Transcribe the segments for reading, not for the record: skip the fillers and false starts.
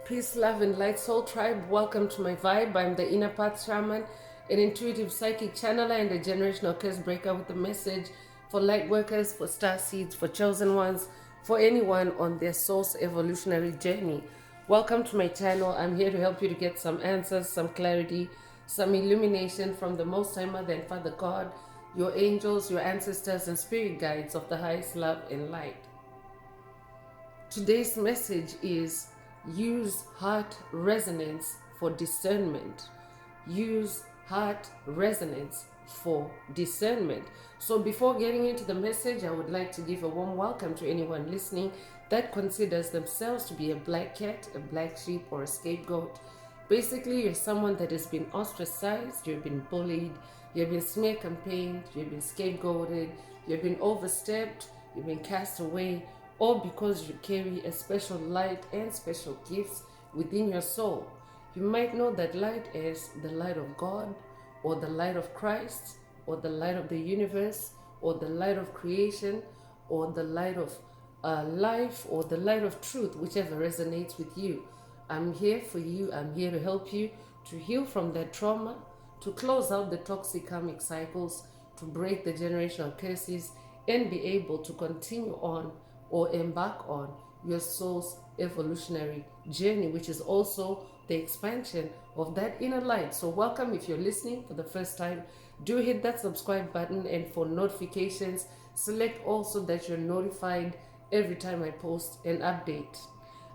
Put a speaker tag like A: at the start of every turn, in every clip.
A: Peace, love, and light soul tribe. Welcome to my vibe. I'm the inner path shaman, an intuitive psychic channeler, and a generational curse breaker with a message for light workers, for star seeds, for chosen ones, for anyone on their soul's evolutionary journey. Welcome to my channel. I'm here to help you to get some answers, some clarity, some illumination from the Most High Mother and Father God, your angels, your ancestors, and spirit guides of the highest love and light. Today's message is use heart resonance for discernment. Use heart resonance for discernment. So before getting into the message, I would like to give a warm welcome to anyone listening that considers themselves to be a black cat, a black sheep, or a scapegoat. Basically, you're someone that has been ostracized, you've been bullied, you've been smear campaigned, you've been scapegoated, you've been overstepped, you've been cast away, or because you carry a special light and special gifts within your soul. You might know that light as the light of God, or the light of Christ, or the light of the universe, or the light of creation, or the light of life, or the light of truth, whichever resonates with you. I'm here for you. I'm here to help you to heal from that trauma, to close out the toxic karmic cycles, to break the generational curses, and be able to continue on or embark on your soul's evolutionary journey, which is also the expansion of that inner light. So welcome. If you're listening for the first time, do hit that subscribe button, and for notifications, select also that you're notified every time I post an update.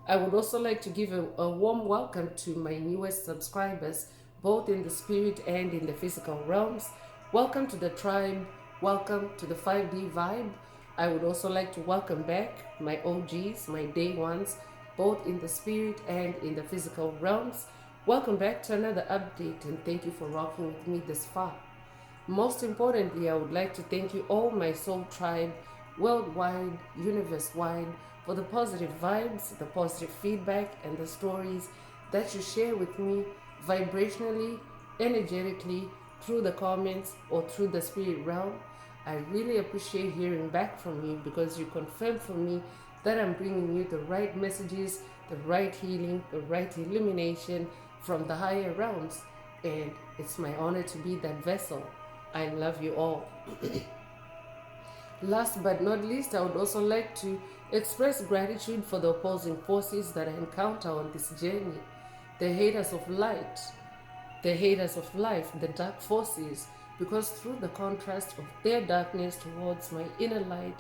A: I would also like to give a warm welcome to my newest subscribers, both in the spirit and in the physical realms. Welcome to the tribe. Welcome to the 5D vibe. I would also like to welcome back my OGs, my day ones, both in the spirit and in the physical realms. Welcome back to another update, and thank you for rocking with me this far. Most importantly, I would like to thank you all, my soul tribe, worldwide, universe-wide, for the positive vibes, the positive feedback, and the stories that you share with me vibrationally, energetically, through the comments or through the spirit realm. I really appreciate hearing back from you, because you confirm for me that I'm bringing you the right messages, the right healing, the right illumination from the higher realms, and it's my honor to be that vessel. I love you all. Last but not least, I would also like to express gratitude for the opposing forces that I encounter on this journey. The haters of light, the haters of life, the dark forces, because through the contrast of their darkness towards my inner light,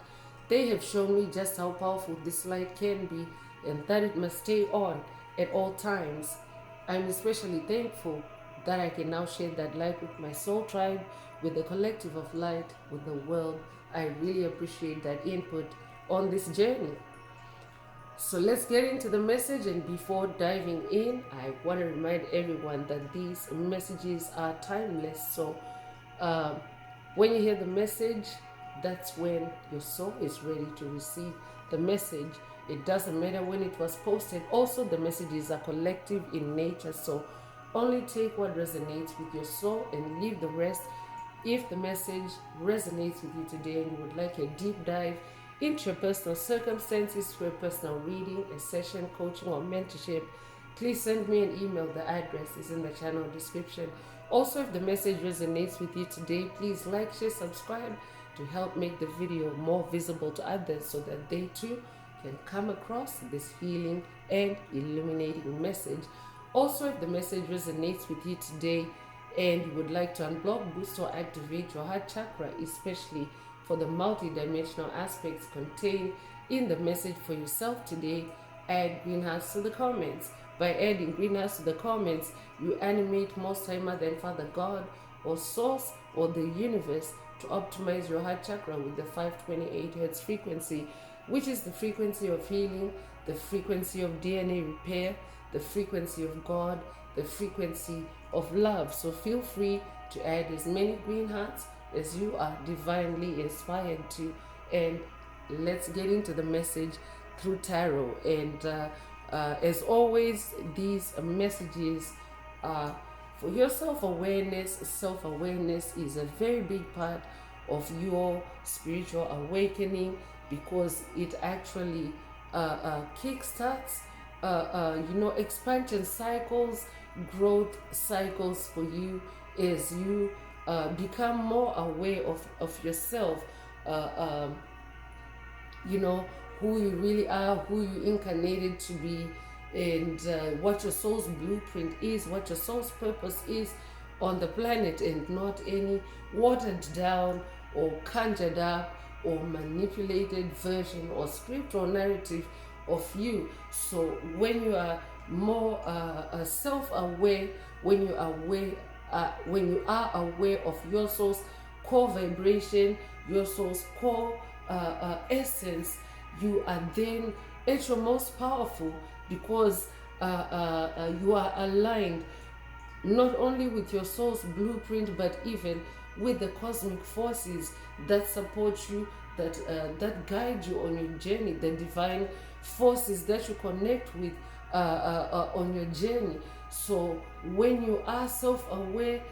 A: they have shown me just how powerful this light can be, and that it must stay on at all times. I'm especially thankful that I can now share that light with my soul tribe, with the collective of light, with the world. I really appreciate that input on this journey. So let's get into the message, and before diving in, I want to remind everyone that these messages are timeless. So when you hear the message, that's when your soul is ready to receive the message. It doesn't matter when it was posted. Also, the messages are collective in nature, so only take what resonates with your soul and leave the rest. If the message resonates with you today and you would like a deep dive into your personal circumstances for a personal reading, a session, coaching, or mentorship, please send me an email. The address is in the channel description. Also, if the message resonates with you today, please like, share, subscribe to help make the video more visible to others, so that they too can come across this healing and illuminating message. Also, if the message resonates with you today and you would like to unblock, boost, or activate your heart chakra, especially for the multi-dimensional aspects contained in the message for yourself today, add green hearts to the comments. By adding green hearts to the comments, you animate Most High Mother and Father God, or Source, or the universe, to optimize your heart chakra with the 528 Hz frequency, which is the frequency of healing, the frequency of DNA repair, the frequency of God, the frequency of love. So feel free to add as many green hearts as you are divinely inspired to. And let's get into the message through tarot. And as always, these messages are for your self-awareness. Self-awareness is a very big part of your spiritual awakening, because it actually kickstarts expansion cycles, growth cycles for you as you become more aware of yourself, who you really are, who you incarnated to be, and what your soul's blueprint is, what your soul's purpose is on the planet, and not any watered down or conjured up or manipulated version or script or narrative of you. So when you are more self-aware, when you are aware of your soul's core vibration, your soul's core essence, you are then at your most powerful, because you are aligned not only with your soul's blueprint, but even with the cosmic forces that support you, that guide you on your journey, the divine forces that you connect with on your journey. So when you are self-aware,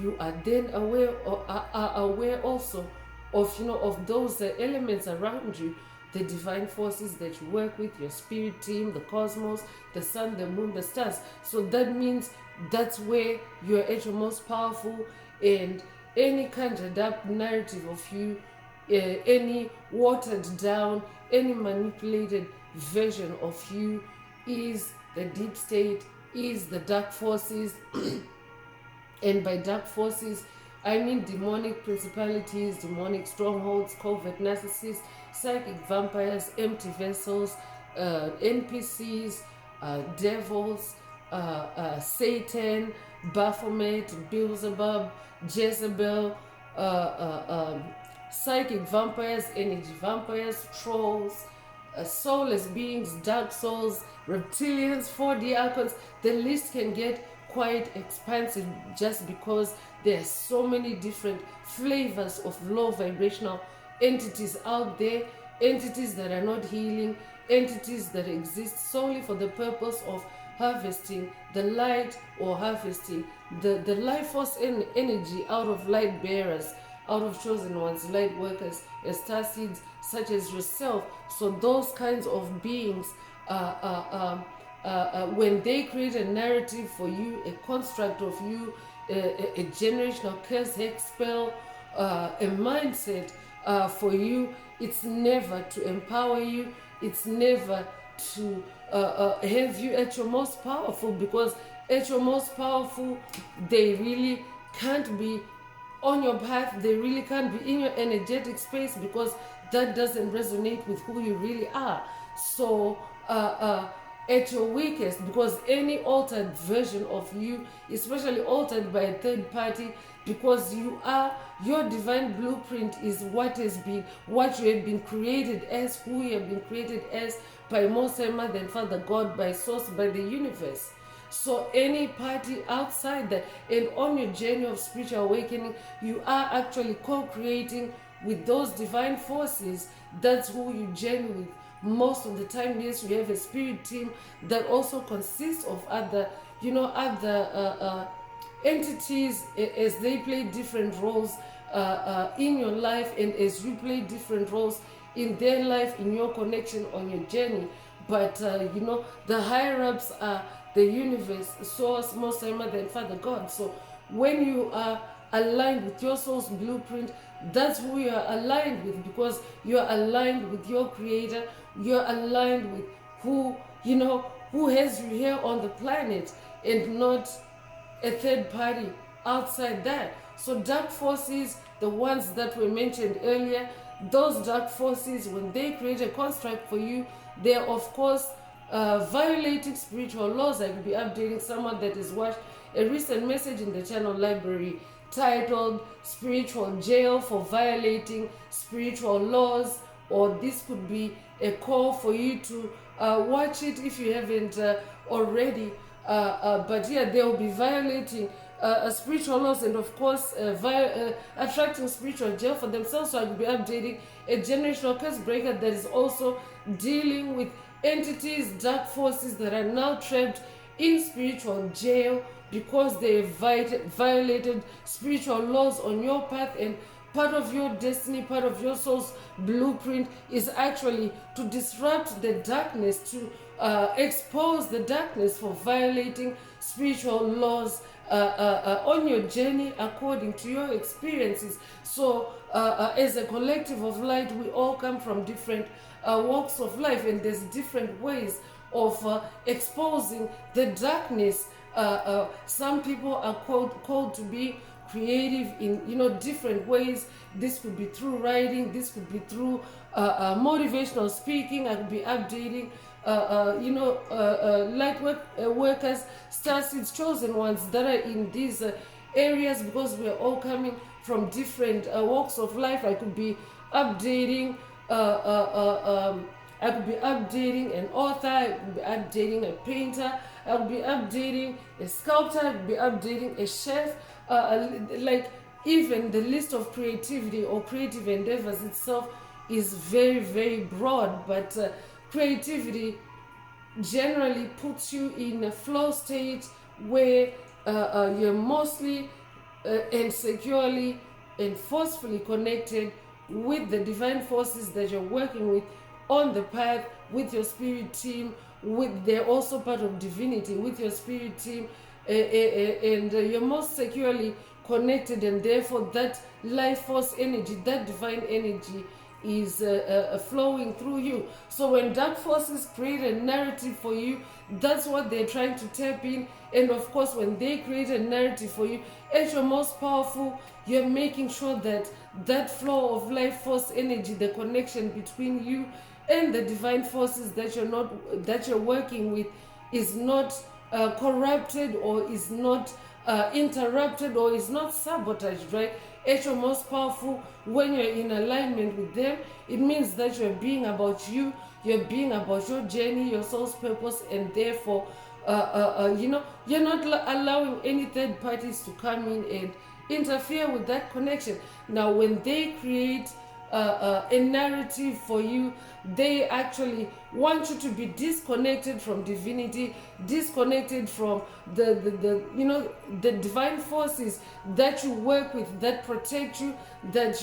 A: you are then aware, or are aware also of those elements around you, the divine forces that you work with, your spirit team, the cosmos, the sun, the moon, the stars. So that means that's where you're at your most powerful, and any conjured up narrative of you, any watered down, any manipulated version of you is the deep state, is the dark forces. And by dark forces, I mean demonic principalities, demonic strongholds, covert narcissists, psychic vampires, empty vessels, NPCs, devils, Satan, Baphomet, Beelzebub, Jezebel, psychic vampires, energy vampires, trolls, soulless beings, dark souls, reptilians, 4D archons. The list can get quite expansive, just because there are so many different flavors of low vibrational entities out there, entities that are not healing, entities that exist solely for the purpose of harvesting the light, or harvesting the life force energy out of light bearers, out of chosen ones, light workers, star seeds such as yourself. So those kinds of beings, when they create a narrative for you, a construct of you, a generational curse, hex spell, a mindset for you, it's never to empower you, it's never to have you at your most powerful, because at your most powerful, they really can't be on your path, they really can't be in your energetic space, because that doesn't resonate with who you really are. So at your weakest, because any altered version of you, especially altered by a third party, because your divine blueprint is what you have been created as, who you have been created as by Most High Mother and Father God, by source, by the universe. So any party outside that, and on your journey of spiritual awakening, you are actually co-creating with those divine forces. That's who you journey with most of the time. Yes, we have a spirit team that also consists of other entities, as they play different roles in your life, and as you play different roles in their life, in your connection on your journey. But the higher ups are the universe, source, Most High Mother and Father God. So when you are aligned with your soul's blueprint, that's who you are aligned with, because you are aligned with your creator, you're aligned with who has you here on the planet, and not a third party outside that. So dark forces, the ones that were mentioned earlier, those dark forces, when they create a construct for you, they are of course violating spiritual laws. I will be updating someone that has watched a recent message in the channel library titled Spiritual Jail for Violating Spiritual Laws, or this could be a call for you to watch it if you haven't already. But yeah, they will be violating spiritual laws, and of course attracting spiritual jail for themselves. So I will be updating a generational curse breaker that is also dealing with entities, dark forces that are now trapped in spiritual jail because they violated spiritual laws on your path. And part of your destiny, part of your soul's blueprint is actually to disrupt the darkness, to expose the darkness for violating spiritual laws on your journey according to your experiences. So as a collective of light, we all come from different walks of life, and there's different ways of exposing the darkness. Some people are called to be creative in different ways. This could be through writing, this could be through motivational speaking. I could be updating light workers, star seeds, chosen ones that are in these areas, because we're all coming from different walks of life. I could be updating I could be updating an author, I could be updating a painter, I could be updating a sculptor, I could be updating a chef. Like, even the list of creativity or creative endeavors itself is very, very broad, but creativity generally puts you in a flow state where you're mostly and securely and forcefully connected with the divine forces that you're working with on the path, with your spirit team, they're also part of divinity, with your spirit team, and you're most securely connected, and therefore that life force energy, that divine energy is flowing through you. So when dark forces create a narrative for you, that's what they're trying to tap in. And of course, when they create a narrative for you, at your most powerful, you're making sure that that flow of life force energy, the connection between you and the divine forces that you're working with, is not corrupted, or is not interrupted, or is not sabotaged, right? At your most powerful, when you're in alignment with them, it means that you're being about you, you're being about your journey, your soul's purpose, and therefore you're not allowing any third parties to come in and interfere with that connection. Now, when they create a narrative for you, they actually want you to be disconnected from divinity, disconnected from the divine forces that you work with, that protect you, that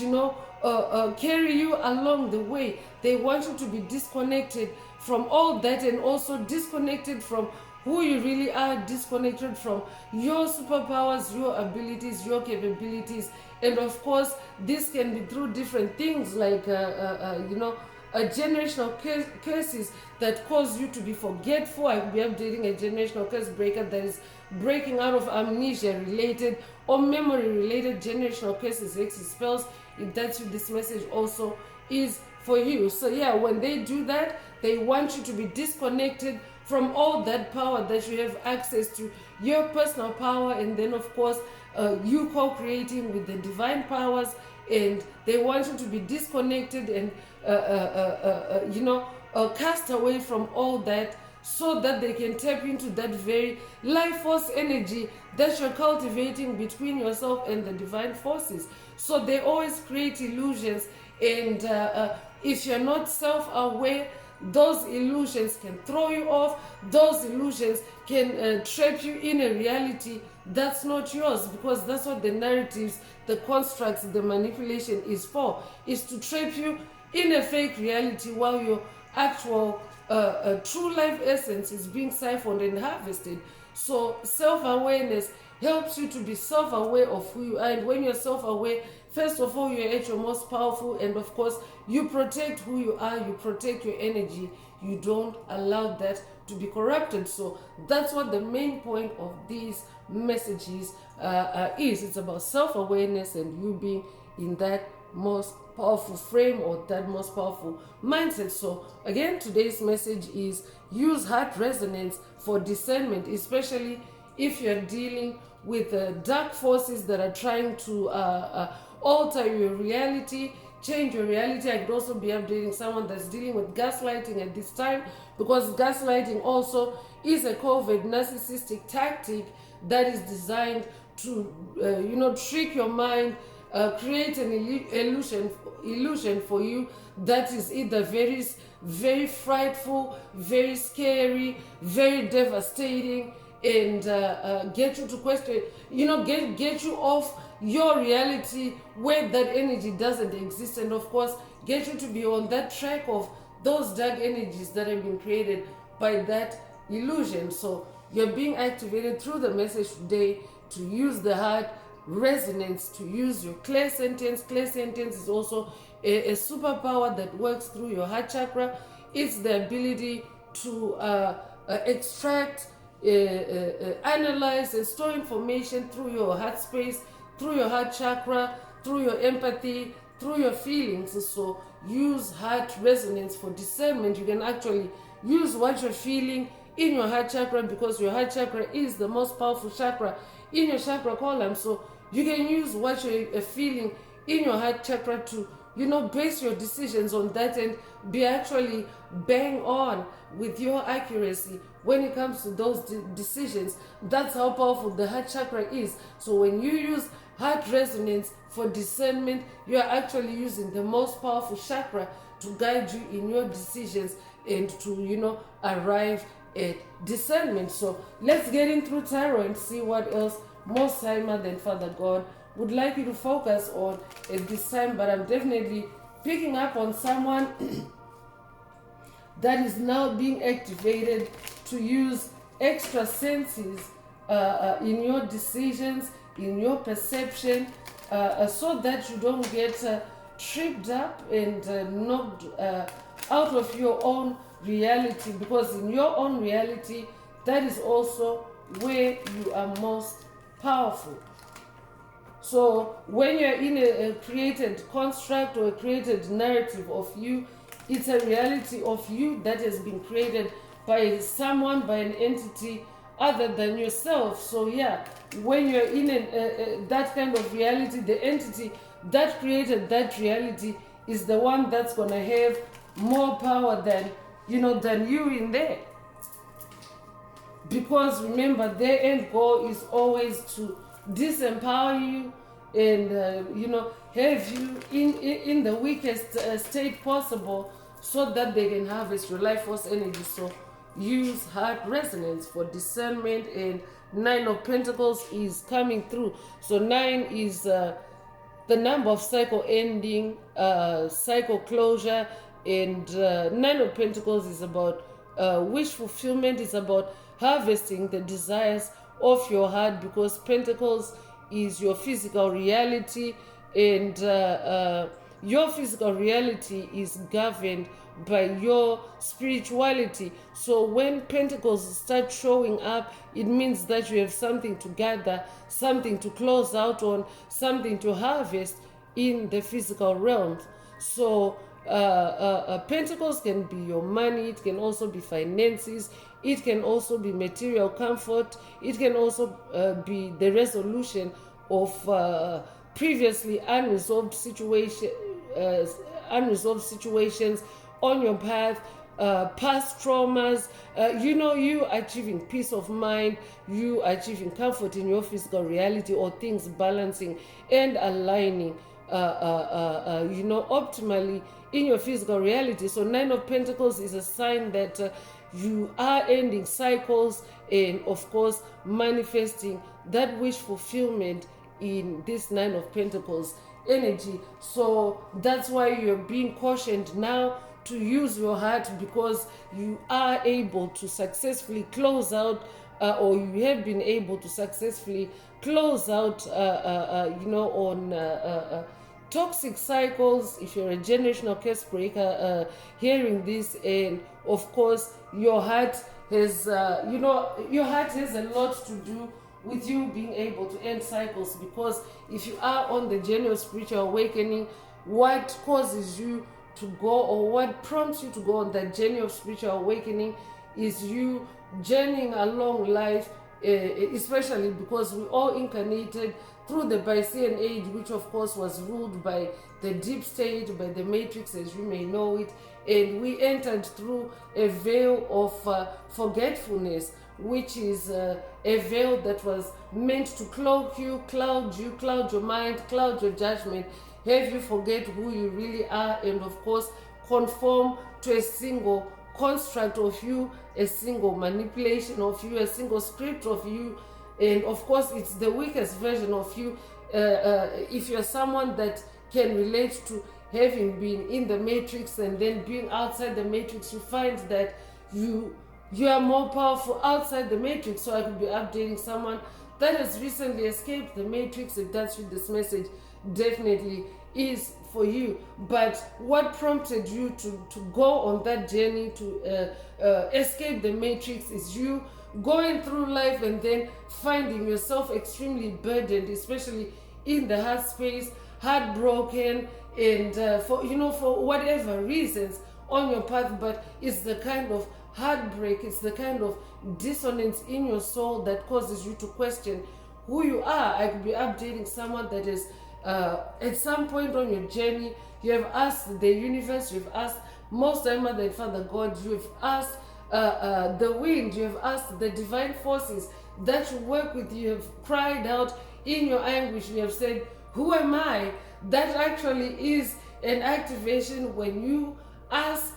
A: carry you along the way. They want you to be disconnected from all that, and also disconnected from who you really are, disconnected from your superpowers, your abilities, your capabilities. And of course, this can be through different things, like generational curses that cause you to be forgetful. I will be updating a generational curse breaker that is breaking out of amnesia related or memory related generational curses, hexes, spells. If that's what this message also is for you. So yeah, when they do that, they want you to be disconnected from all that power that you have access to, your personal power, and then of course you co-creating with the divine powers, and they want you to be disconnected and cast away from all that, so that they can tap into that very life force energy that you're cultivating between yourself and the divine forces. So they always create illusions, and if you're not self-aware, those illusions can throw you off. Those illusions can trap you in a reality that's not yours, because that's what the narratives, the constructs, the manipulation is for, is to trap you in a fake reality while your actual true life essence is being siphoned and harvested. So self-awareness helps you to be self-aware of who you are, and when you're self-aware, first of all, you're at your most powerful, and of course, you protect who you are, you protect your energy, you don't allow that to be corrupted. So that's what the main point of these messages is. It's about self-awareness and you being in that most powerful frame, or that most powerful mindset. So again, today's message is use heart resonance for discernment, especially if you're dealing with dark forces that are trying to alter your reality, change your reality. I could also be updating someone that's dealing with gaslighting at this time, because gaslighting also is a covert narcissistic tactic that is designed to trick your mind, create an illusion for you that is either very, very frightful, very scary, very devastating, and get you to question, get you off your reality where that energy doesn't exist, and of course get you to be on that track of those dark energies that have been created by that illusion. So you're being activated through the message today to use the heart resonance, to use your clear sentence. Clear sentence is also a superpower that works through your heart chakra. It's the ability to extract, analyze, and store information through your heart space, through your heart chakra, through your empathy, through your feelings. So use heart resonance for discernment. You can actually use what you're feeling in your heart chakra, because your heart chakra is the most powerful chakra in your chakra column. So you can use what you're feeling in your heart chakra to, base your decisions on that and be actually bang on with your accuracy when it comes to those decisions. That's how powerful the heart chakra is. So when you use heart resonance for discernment, you are actually using the most powerful chakra to guide you in your decisions and to, arrive at discernment. So let's get in through tarot and see what else Most High Mother and Father God would like you to focus on at this time. But I'm definitely picking up on someone that is now being activated to use extra senses in your decisions, in your perception, so that you don't get tripped up and knocked out of your own reality, because in your own reality, that is also where you are most powerful. So when you're in a created construct or a created narrative of you, it's a reality of you that has been created by someone, by an entity other than yourself. So yeah, when you're in that kind of reality, the entity that created that reality is the one that's going to have more power than you in there. Because remember, their end goal is always to disempower you and have you in the weakest state possible, so that they can harvest your life force energy. So use heart resonance for discernment. And 9 of Pentacles is coming through. So 9 is the number of cycle ending, cycle closure. And 9 of Pentacles is about wish fulfillment. It's about harvesting the desires of your heart, because Pentacles is your physical reality, and your physical reality is governed by your spirituality. So when Pentacles start showing up, it means that you have something to gather, something to close out on, something to harvest in the physical realm. So Pentacles can be your money, it can also be finances, it can also be material comfort, it can also be the resolution of previously unresolved situations on your path, past traumas, you achieving peace of mind, you achieving comfort in your physical reality, or things balancing and aligning optimally in your physical reality. So 9 of Pentacles is a sign that you are ending cycles and of course manifesting that wish fulfillment in this 9 of Pentacles energy. So that's why you're being cautioned now to use your heart, because you are able to successfully close out or you have been able to successfully close out on toxic cycles. If you're a generational curse breaker hearing this, and of course your heart has your heart has a lot to do with you being able to end cycles, because if you are on the journey of spiritual awakening, what causes you to go, or what prompts you to go on that journey of spiritual awakening, is you journeying along life, especially because we all incarnated through the Piscean age, which of course was ruled by the deep state, by the matrix as you may know it, and we entered through a veil of forgetfulness, which is a veil that was meant to cloak you, cloud your mind, cloud your judgment, have you forget who you really are, and of course conform to a single construct of you, a single manipulation of you, a single script of you. And of course it's the weakest version of you. If you're someone that can relate to having been in the matrix and then being outside the matrix, you find that you You are more powerful outside the matrix. So I could be updating someone that has recently escaped the matrix. If that's what this message definitely is for you. But what prompted you to go on that journey to escape the matrix is you going through life and then finding yourself extremely burdened, especially in the heart space, heartbroken, and for whatever reasons on your path. But it's the kind of heartbreak, it's the kind of dissonance in your soul that causes you to question who you are. I could be updating someone that is at some point on your journey, you have asked the universe, you have asked Most High Mother and Father God, you have asked the wind, you have asked the divine forces that you work with, you have cried out in your anguish, you have said, who am I? That actually is an activation. When you ask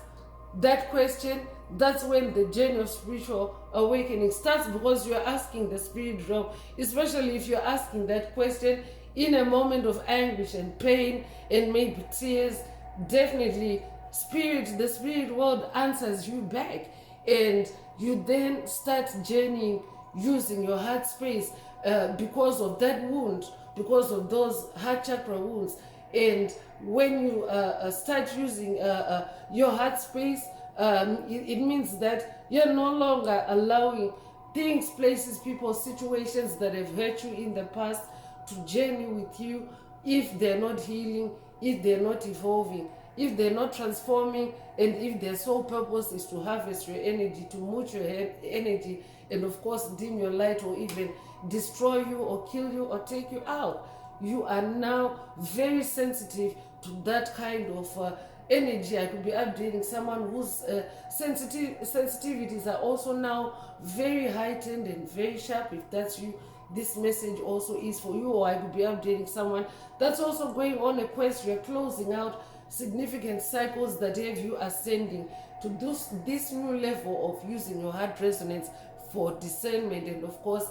A: that question, that's when the journey of spiritual awakening starts, because you're asking the spirit realm, especially if you're asking that question in a moment of anguish and pain and maybe tears. Definitely the spirit world answers you back, and you then start journeying using your heart space because of that wound, because of those heart chakra wounds. And when you start using your heart space, it means that you're no longer allowing things, places, people, situations that have hurt you in the past to journey with you if they're not healing, if they're not evolving, if they're not transforming, and if their sole purpose is to harvest your energy, to mute your energy, and of course dim your light, or even destroy you or kill you or take you out. You are now very sensitive to that kind of energy. I could be updating someone whose sensitivities are also now very heightened and very sharp. If that's you, this message also is for you. Or I could be updating someone that's also going on a quest. You're closing out significant cycles that have you ascending to this new level of using your heart resonance for discernment. And of course,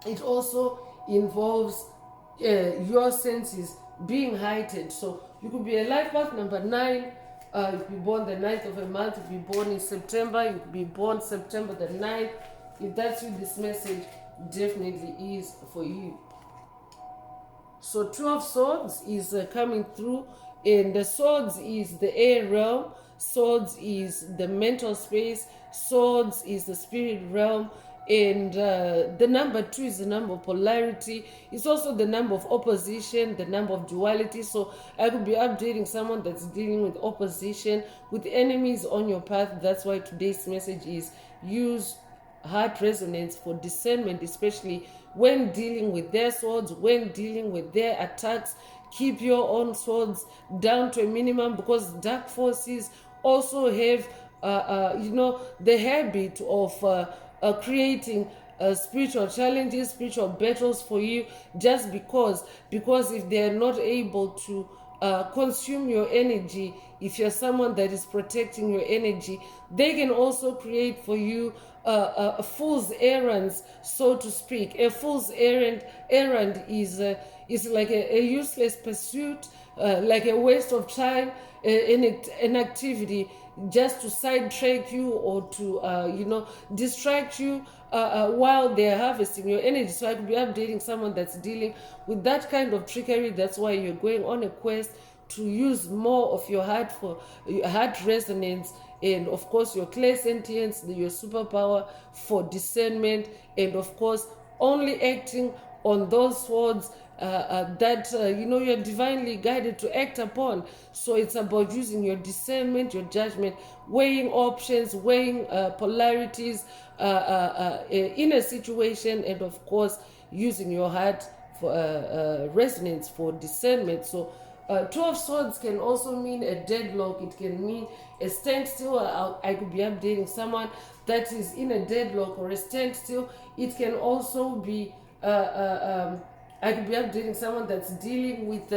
A: it also involves your senses being heightened. So you could be a life path number 9. You could be born the 9th of a month. You could be born in September. You could be born September the 9th. If that's you, this message definitely is for you. So 12 swords is coming through, and the swords is the air realm, swords is the mental space, swords is the spirit realm, and the number 2 is the number of polarity. It's also the number of opposition, the number of duality. So I could be updating someone that's dealing with opposition, with enemies on your path. That's why today's message is use heart resonance for discernment, especially when dealing with their swords, when dealing with their attacks. Keep your own swords down to a minimum, because dark forces also have the habit of creating spiritual challenges, spiritual battles for you, just because if they're not able to consume your energy, if you're someone that is protecting your energy, they can also create for you a fool's errands, so to speak. A fool's errand is like a useless pursuit, like a waste of time, an activity just to sidetrack you or to distract you while they're harvesting your energy. So I could be updating someone that's dealing with that kind of trickery. That's why you're going on a quest to use more of your heart for your heart resonance, and of course your clairsentience, your superpower for discernment, and of course only acting on those swords that you're divinely guided to act upon. So it's about using your discernment, your judgment, weighing options, weighing polarities in a situation, and of course using your heart for resonance for discernment. So 12 swords can also mean a deadlock. It can mean a standstill. I could be updating someone that is in a deadlock or a standstill. It can also be I could be updating someone that's dealing with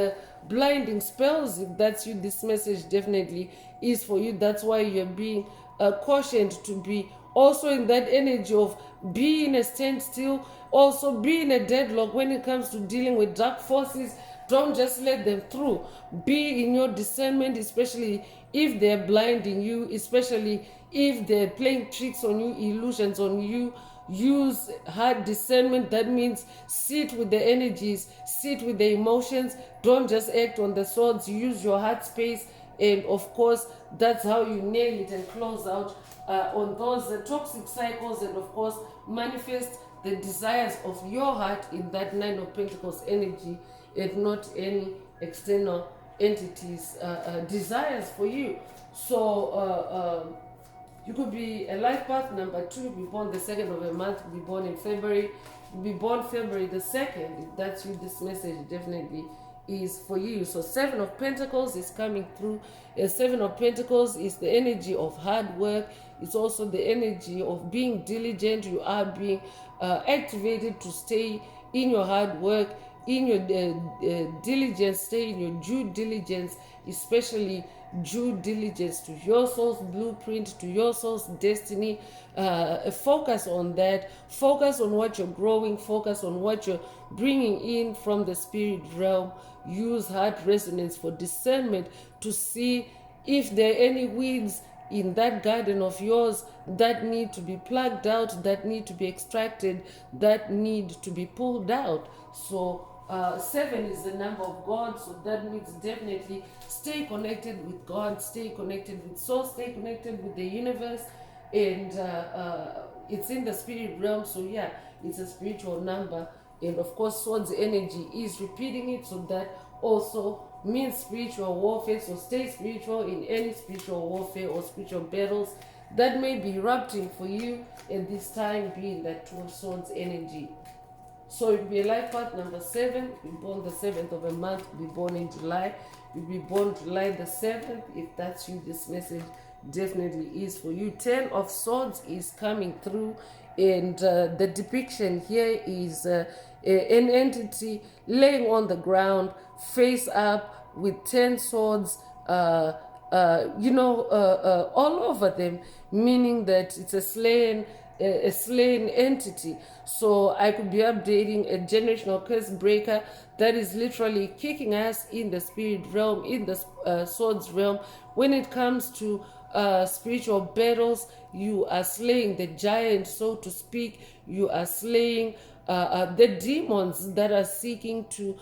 A: blinding spells. If that's you, this message definitely is for you. That's why you're being cautioned to be also in that energy of being a standstill, also being a deadlock when it comes to dealing with dark forces, Don't just let them through. Be in your discernment, especially if they're blinding you, especially if they're playing tricks on you, illusions on you. Use hard discernment. That means sit with the energies, sit with the emotions. Don't just act on the swords. Use your heart space, and of course that's how you nail it and close out on those toxic cycles, and of course manifest the desires of your heart in that Nine of Pentacles energy, and not any external entities desires for you. So you could be a life path number 2, be born the 2nd of a month, be born in February, be born February the 2nd. If that's you, this message definitely is for you. So 7 of Pentacles is coming through. And 7 of Pentacles is the energy of hard work. It's also the energy of being diligent. You are being activated to stay in your hard work, in your diligence, stay in your due diligence, especially due diligence to your soul's blueprint, to your soul's destiny. Focus on that. Focus on what you're growing. Focus on what you're bringing in from the spirit realm. Use heart resonance for discernment to see if there are any weeds in that garden of yours that need to be plucked out, that need to be extracted, that need to be pulled out. So 7 is the number of God, so that means definitely stay connected with God, stay connected with source, stay connected with the universe, and it's in the spirit realm. So yeah, it's a spiritual number, and of course swords energy is repeating it, so that also means spiritual warfare. So stay spiritual in any spiritual warfare or spiritual battles that may be erupting for you, and this time being that 2 of Swords energy. So it will be a life path number 7, be born the 7th of a month, be born in July, you'll be born July the 7th. If that's you, this message definitely is for you. 10 of Swords is coming through, and the depiction here is an entity laying on the ground, face up, with 10 swords, all over them, meaning that it's a slain entity. So I could be updating a generational curse breaker that is literally kicking us in the spirit realm, in the swords realm. When it comes to spiritual battles, you are slaying the giant, so to speak. You are slaying the demons that are seeking to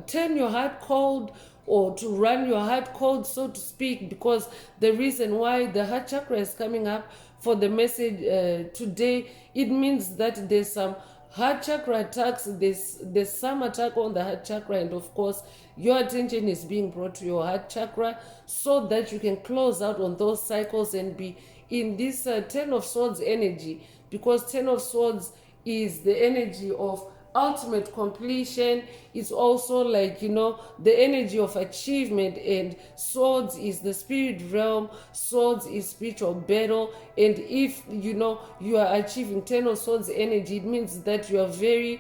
A: turn your heart cold, or to run your heart cold, so to speak, because the reason why the heart chakra is coming up for the message today, it means that there's some heart chakra attacks, there's some attack on the heart chakra, and of course your attention is being brought to your heart chakra so that you can close out on those cycles and be in this 10 of Swords energy, because 10 of Swords is the energy of ultimate completion. It's also like, the energy of achievement, and swords is the spirit realm, swords is spiritual battle. And if you are achieving 10 of Swords energy, it means that you are very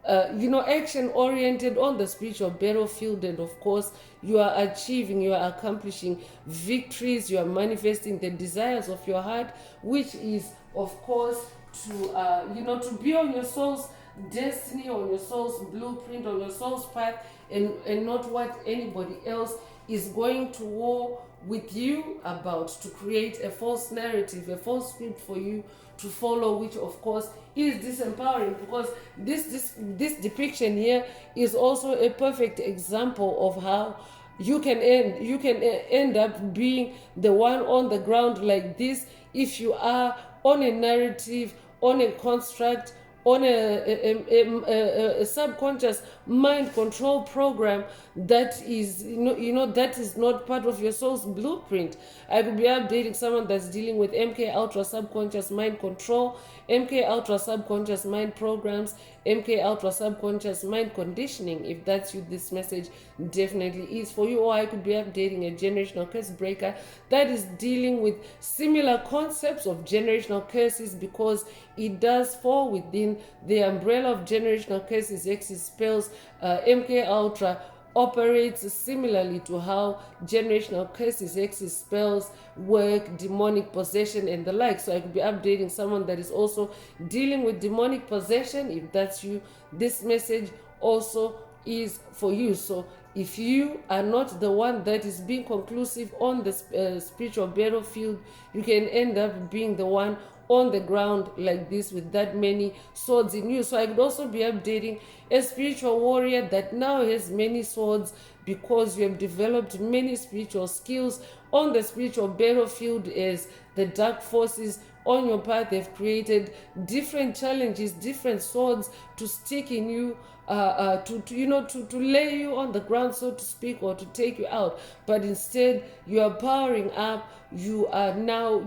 A: action oriented on the spiritual battlefield, and of course you are achieving, you are accomplishing victories, you are manifesting the desires of your heart, which is of course to be on your soul's destiny, on your soul's blueprint, on your soul's path, and not what anybody else is going to war with you about, to create a false narrative, a false script for you to follow, which of course is disempowering, because this depiction here is also a perfect example of how you can end up being the one on the ground like this if you are on a narrative, on a construct, on a subconscious mind control program that is that is not part of your soul's blueprint. I could be updating someone that's dealing with MK Ultra subconscious mind control, MK Ultra subconscious mind programs, MK Ultra subconscious mind conditioning. If that's you, this message definitely is for you. Or I could be updating a generational curse breaker that is dealing with similar concepts of generational curses, because it does fall within the umbrella of generational curses, X spells, MK Ultra operates similarly to how generational curses, hexes, spells work, demonic possession, and the like. So I could be updating someone that is also dealing with demonic possession. If that's you, this message also is for you. So if you are not the one that is being conclusive on the spiritual battlefield, you can end up being the one on the ground like this with that many swords in you. So I could also be updating a spiritual warrior that now has many swords because you have developed many spiritual skills on the spiritual battlefield, as the dark forces on your path have created different challenges, different swords to stick in you, to lay you on the ground, so to speak, or to take you out. But instead, you are powering up. You are now,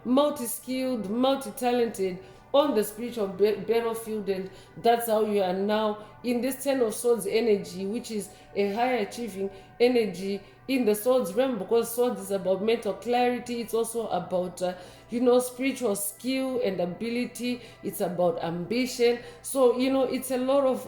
A: multi-skilled, multi-talented on the spiritual battlefield, and that's how you are now in this 10 of swords energy, which is a high achieving energy in the swords realm, because swords is about mental clarity. It's also about spiritual skill and ability. It's about ambition. So it's a lot of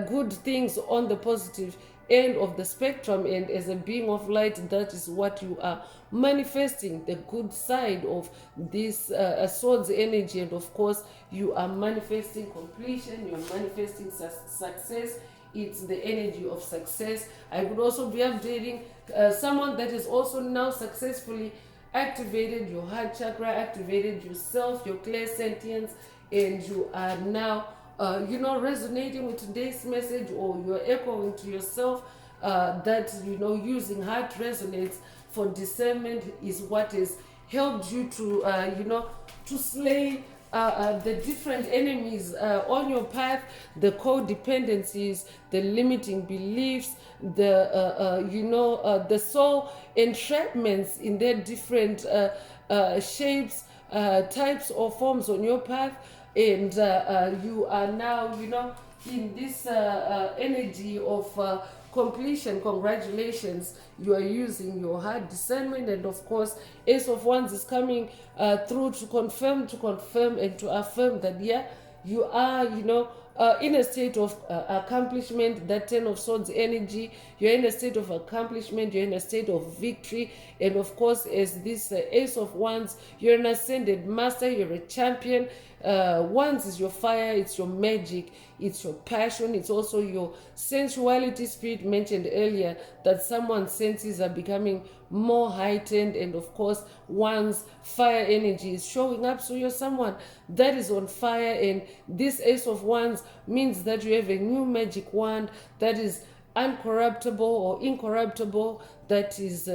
A: good things on the positive end of the spectrum, and as a being of light, that is what you are manifesting, the good side of this swords energy. And of course, you are manifesting completion, you're manifesting success. It's the energy of success. I would also be updating someone that is also now successfully activated your heart chakra, activated yourself, your clairsentience, and you are now resonating with today's message, or you're echoing to yourself that using heart resonance for discernment is what has helped you to to slay the different enemies on your path, the codependencies, the limiting beliefs, the soul entrapments in their different shapes, types, or forms on your path. And you are now, in this energy of completion. Congratulations, you are using your heart discernment. And of course, Ace of Wands is coming through to confirm and to affirm that you are in a state of accomplishment. That 10 of Swords energy, you're in a state of accomplishment, you're in a state of victory. And of course, as this Ace of Wands, you're an ascended master, you're a champion. Wands is your fire, it's your magic, it's your passion, it's also your sensuality. Spirit mentioned earlier that someone's senses are becoming more heightened, and of course one's fire energy is showing up. So you're someone that is on fire, and this Ace of Wands means that you have a new magic wand that is uncorruptible or incorruptible, that is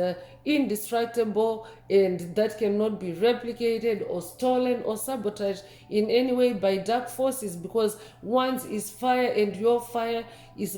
A: indestructible, and that cannot be replicated or stolen or sabotaged in any way by dark forces, because one's is fire, and your fire is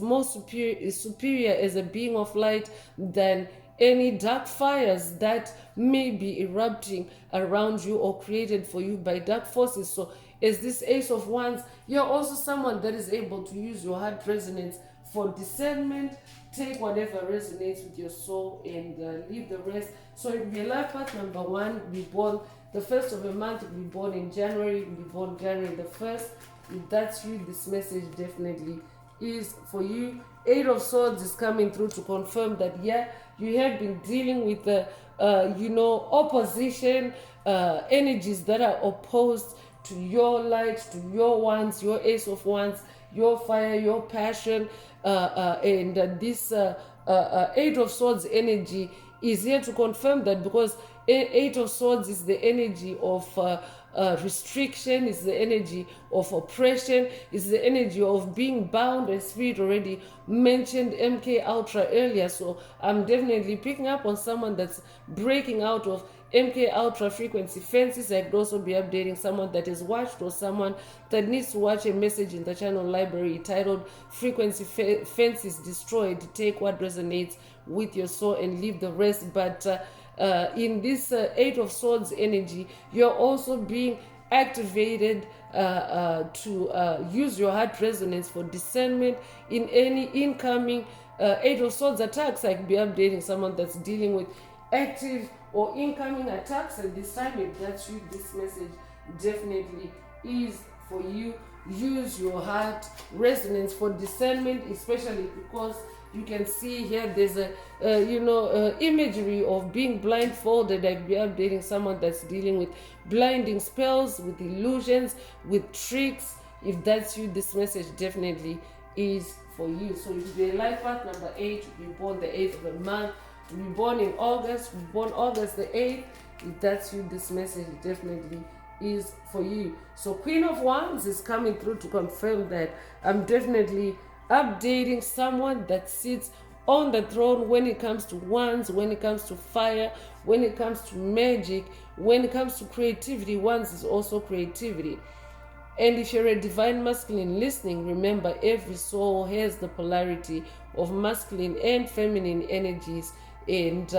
A: superior as a being of light than any dark fires that may be erupting around you or created for you by dark forces. So as this Ace of Wands, you're also someone that is able to use your heart resonance for discernment. Take whatever resonates with your soul and leave the rest. So it will be life path number 1, be born the first of a month, be born in January, be born January the 1st. If that's you, this message definitely is for you. 8 of Swords is coming through to confirm that you have been dealing with the opposition energies that are opposed to your light, to your wands, your Ace of Wands, your fire, your passion, and this 8 of Swords energy is here to confirm that, because 8 of Swords is the energy of restriction, is the energy of oppression, is the energy of being bound. And Spirit already mentioned MK Ultra earlier, so I'm definitely picking up on someone that's breaking out of MK Ultra frequency fences. I could also be updating someone that has watched, or someone that needs to watch a message in the channel library titled Frequency Fences Destroyed. Take what resonates with your soul and leave the rest. But in this 8 of Swords energy, you're also being activated to use your heart resonance for discernment in any incoming 8 of Swords attacks. I could be updating someone that's dealing with active or incoming attacks at this time. If that's you, this message definitely is for you. use your heart resonance for discernment, especially because you can see here there's a imagery of being blindfolded. I'd be updating someone that's dealing with blinding spells, with illusions, with tricks. If that's you, this message definitely is for you. So if you're life path number 8, you're born the 8th of the month, you're born in August, you're born August the 8th, if that's you, this message definitely is for you. So Queen of Wands is coming through to confirm that I'm definitely updating someone that sits on the throne when it comes to wands, when it comes to fire, when it comes to magic, when it comes to creativity. Wands is also creativity. And if you're a divine masculine listening, remember every soul has the polarity of masculine and feminine energies. And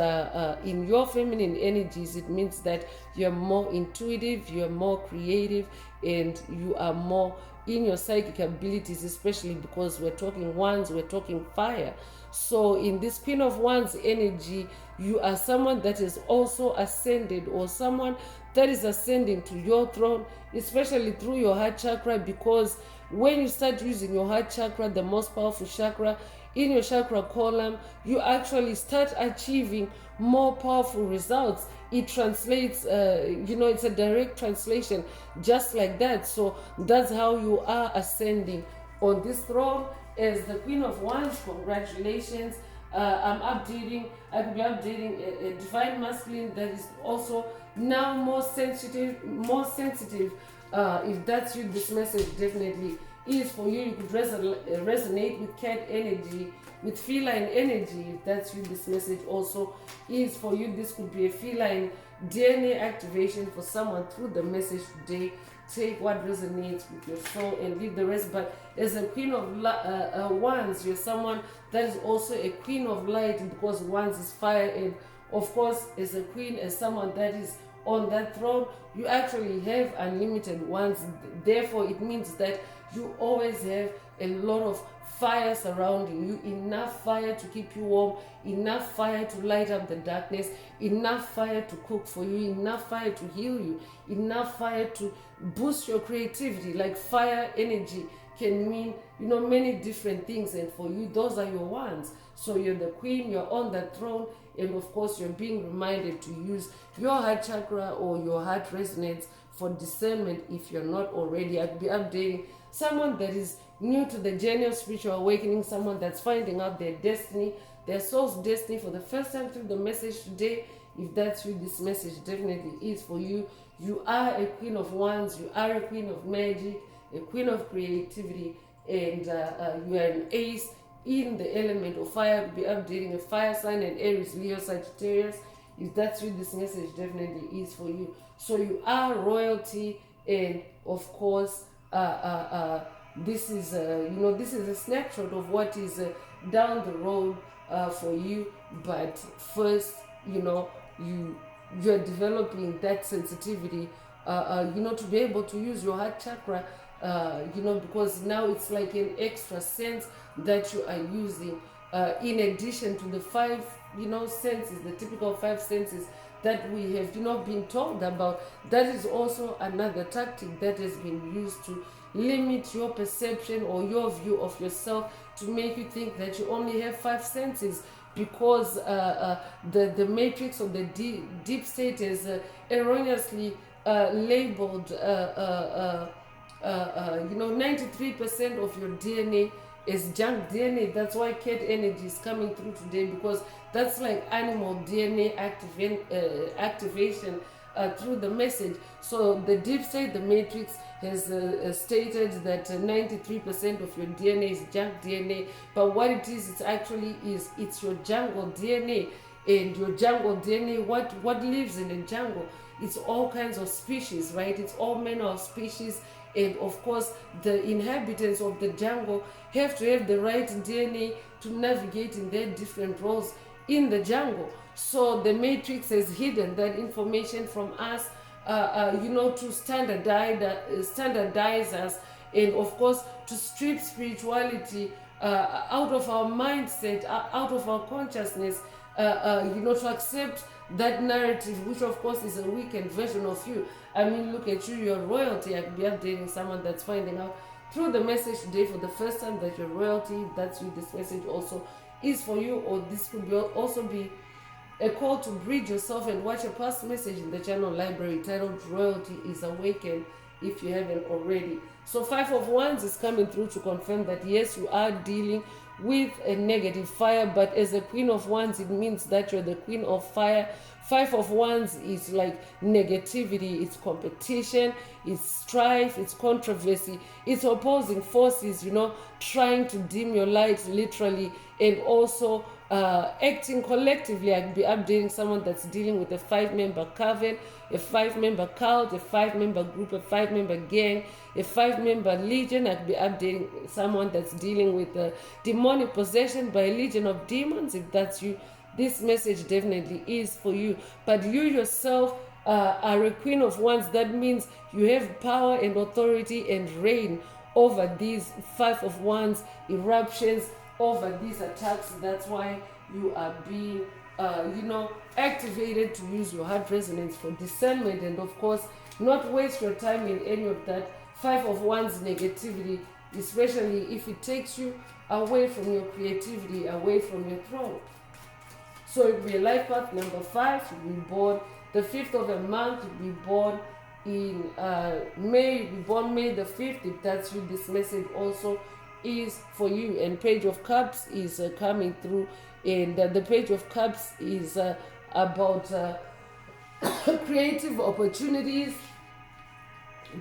A: in your feminine energies, it means that you're more intuitive, you're more creative, and you are more in your psychic abilities, especially because we're talking wands, we're talking fire. So in this Queen of Wands energy, you are someone that is also ascended, or someone that is ascending to your throne, especially through your heart chakra, because when you start using your heart chakra, the most powerful chakra in your chakra column, you actually start achieving more powerful results. It translates, it's a direct translation, just like that. So that's how you are ascending on this throne as the Queen of Wands. Congratulations. I could be updating a divine masculine that is also now more sensitive. If that's you, this message definitely is for you. You could resonate with cat energy, with feline energy. If that's you, this message also is for you. This could be a feline DNA activation for someone through the message today. Take what resonates with your soul and leave the rest. But as a Queen of Wands, you're someone that is also a Queen of Light, because Wands is fire. And of course, as a queen, as someone that is on that throne, you actually have unlimited wands. Therefore, it means that you always have a lot of fire surrounding you, enough fire to keep you warm, enough fire to light up the darkness, enough fire to cook for you, enough fire to heal you, enough fire to boost your creativity. Like fire energy can mean many different things, and for you those are your wands. So you're the queen, you're on that throne, and of course you're being reminded to use your heart chakra or your heart resonance for discernment if you're not already. I'd be updating someone that is new to the journey of spiritual awakening, someone that's finding out their destiny, their soul's destiny for the first time through the message today. If that's you, this message definitely is for you. You are a Queen of Wands, you are a Queen of Magic, a Queen of Creativity, and you are an ace in the element of fire. I'll be updating a fire sign, and Aries, Leo, Sagittarius. If that's you, this message definitely is for you. So you are royalty, and of course, this is this is a snapshot of what is down the road for you. But first, you're developing that sensitivity, to be able to use your heart chakra, because now it's like an extra sense that you are using, in addition to the 5, senses, the typical 5 senses that we have, been told about. That is also another tactic that has been used to limit your perception or your view of yourself, to make you think that you only have 5 senses, because the matrix of the deep state is erroneously labeled 93% of your DNA is junk DNA. That's why cat energy is coming through today, because that's like animal DNA activation through the message. So the deep state, the matrix, has stated that 93% of your DNA is junk DNA. But what it is, it's your jungle DNA. And your jungle DNA, what lives in the jungle? It's all kinds of species, right? It's all manner of species. And of course, the inhabitants of the jungle have to have the right DNA to navigate in their different roles in the jungle. So the matrix has hidden that information from us, to standardize us, and of course to strip spirituality out of our mindset, out of our consciousness, to accept that narrative, which of course is a weakened version of you. I mean, look at you, you're royalty. I could be updating someone that's finding out through the message today for the first time that you're royalty, if that's you, this message also is for you, or this could also be a call to bridge yourself and watch a past message in the channel library titled Royalty is Awakened if you haven't already. So 5 of Wands is coming through to confirm that yes, you are dealing with a negative fire, but as a Queen of Wands, it means that you're the Queen of Fire. 5 of Wands is like negativity, it's competition, it's strife, it's controversy, it's opposing forces, you know, trying to dim your light literally, and also acting collectively. I could be updating someone that's dealing with a 5-member coven, a 5-member cult, a 5-member group, a 5-member gang, a 5-member legion. I could be updating someone that's dealing with a demonic possession by a legion of demons. If that's you, this message definitely is for you. But you yourself are a Queen of Wands. That means you have power and authority and reign over these 5 of Wands eruptions, over these attacks. That's why you are being activated to use your heart resonance for discernment, and of course not waste your time in any of that 5 of Wands negativity, especially if it takes you away from your creativity, away from your throne. So it will be a life path number 5. You'll be born the 5th of a month. You'll be born in May. You'll be born May the 5th. If that's you, this message also is for you. And Page of Cups is coming through, and the Page of Cups is about creative opportunities.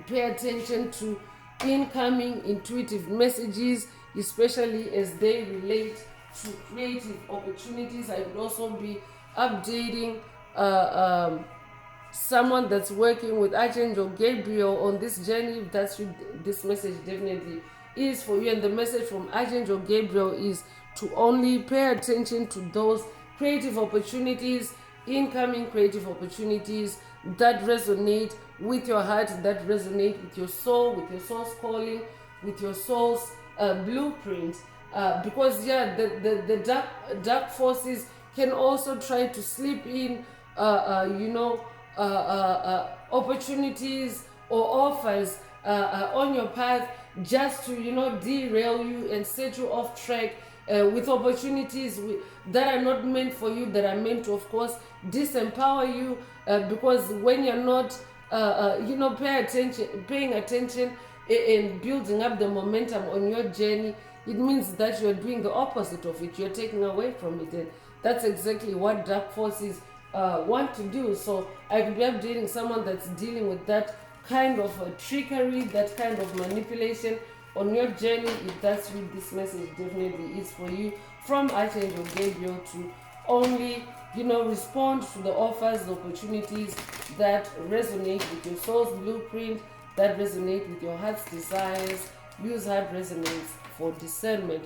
A: Pay attention to incoming intuitive messages, especially as they relate to creative opportunities. I would also be updating someone that's working with Archangel Gabriel on this journey. That's you, this message definitely is for you. And the message from Archangel Gabriel is to only pay attention to those creative opportunities, incoming creative opportunities that resonate with your heart, that resonate with your soul, with your soul's calling, with your soul's blueprint. Because the dark forces can also try to slip in opportunities or offers on your path, just to derail you and set you off track with opportunities that are not meant for you, that are meant to, of course, disempower you, because when you're not paying attention and building up the momentum on your journey, it means that you're doing the opposite of it. You're taking away from it, and that's exactly what dark forces want to do. So I could be updating someone that's dealing with that kind of trickery, that kind of manipulation on your journey. If that's you, this message definitely is for you from Archangel Gabriel to only respond to the offers, the opportunities that resonate with your soul's blueprint, that resonate with your heart's desires. Use heart resonance for discernment.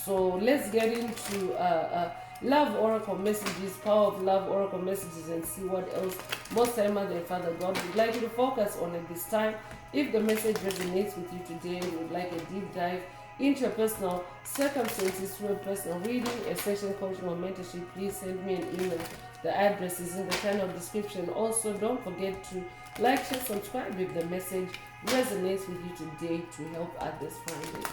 A: So let's get into love oracle messages, power of love oracle messages, and see what else Most High Mother and Father God would like you to focus on at this time. If the message resonates with you today, we would like a deep dive into your personal circumstances through a personal reading, a session coaching or mentorship, please send me an email. The address is in the channel description. Also, don't forget to like, share, subscribe if the message resonates with you today to help others find it.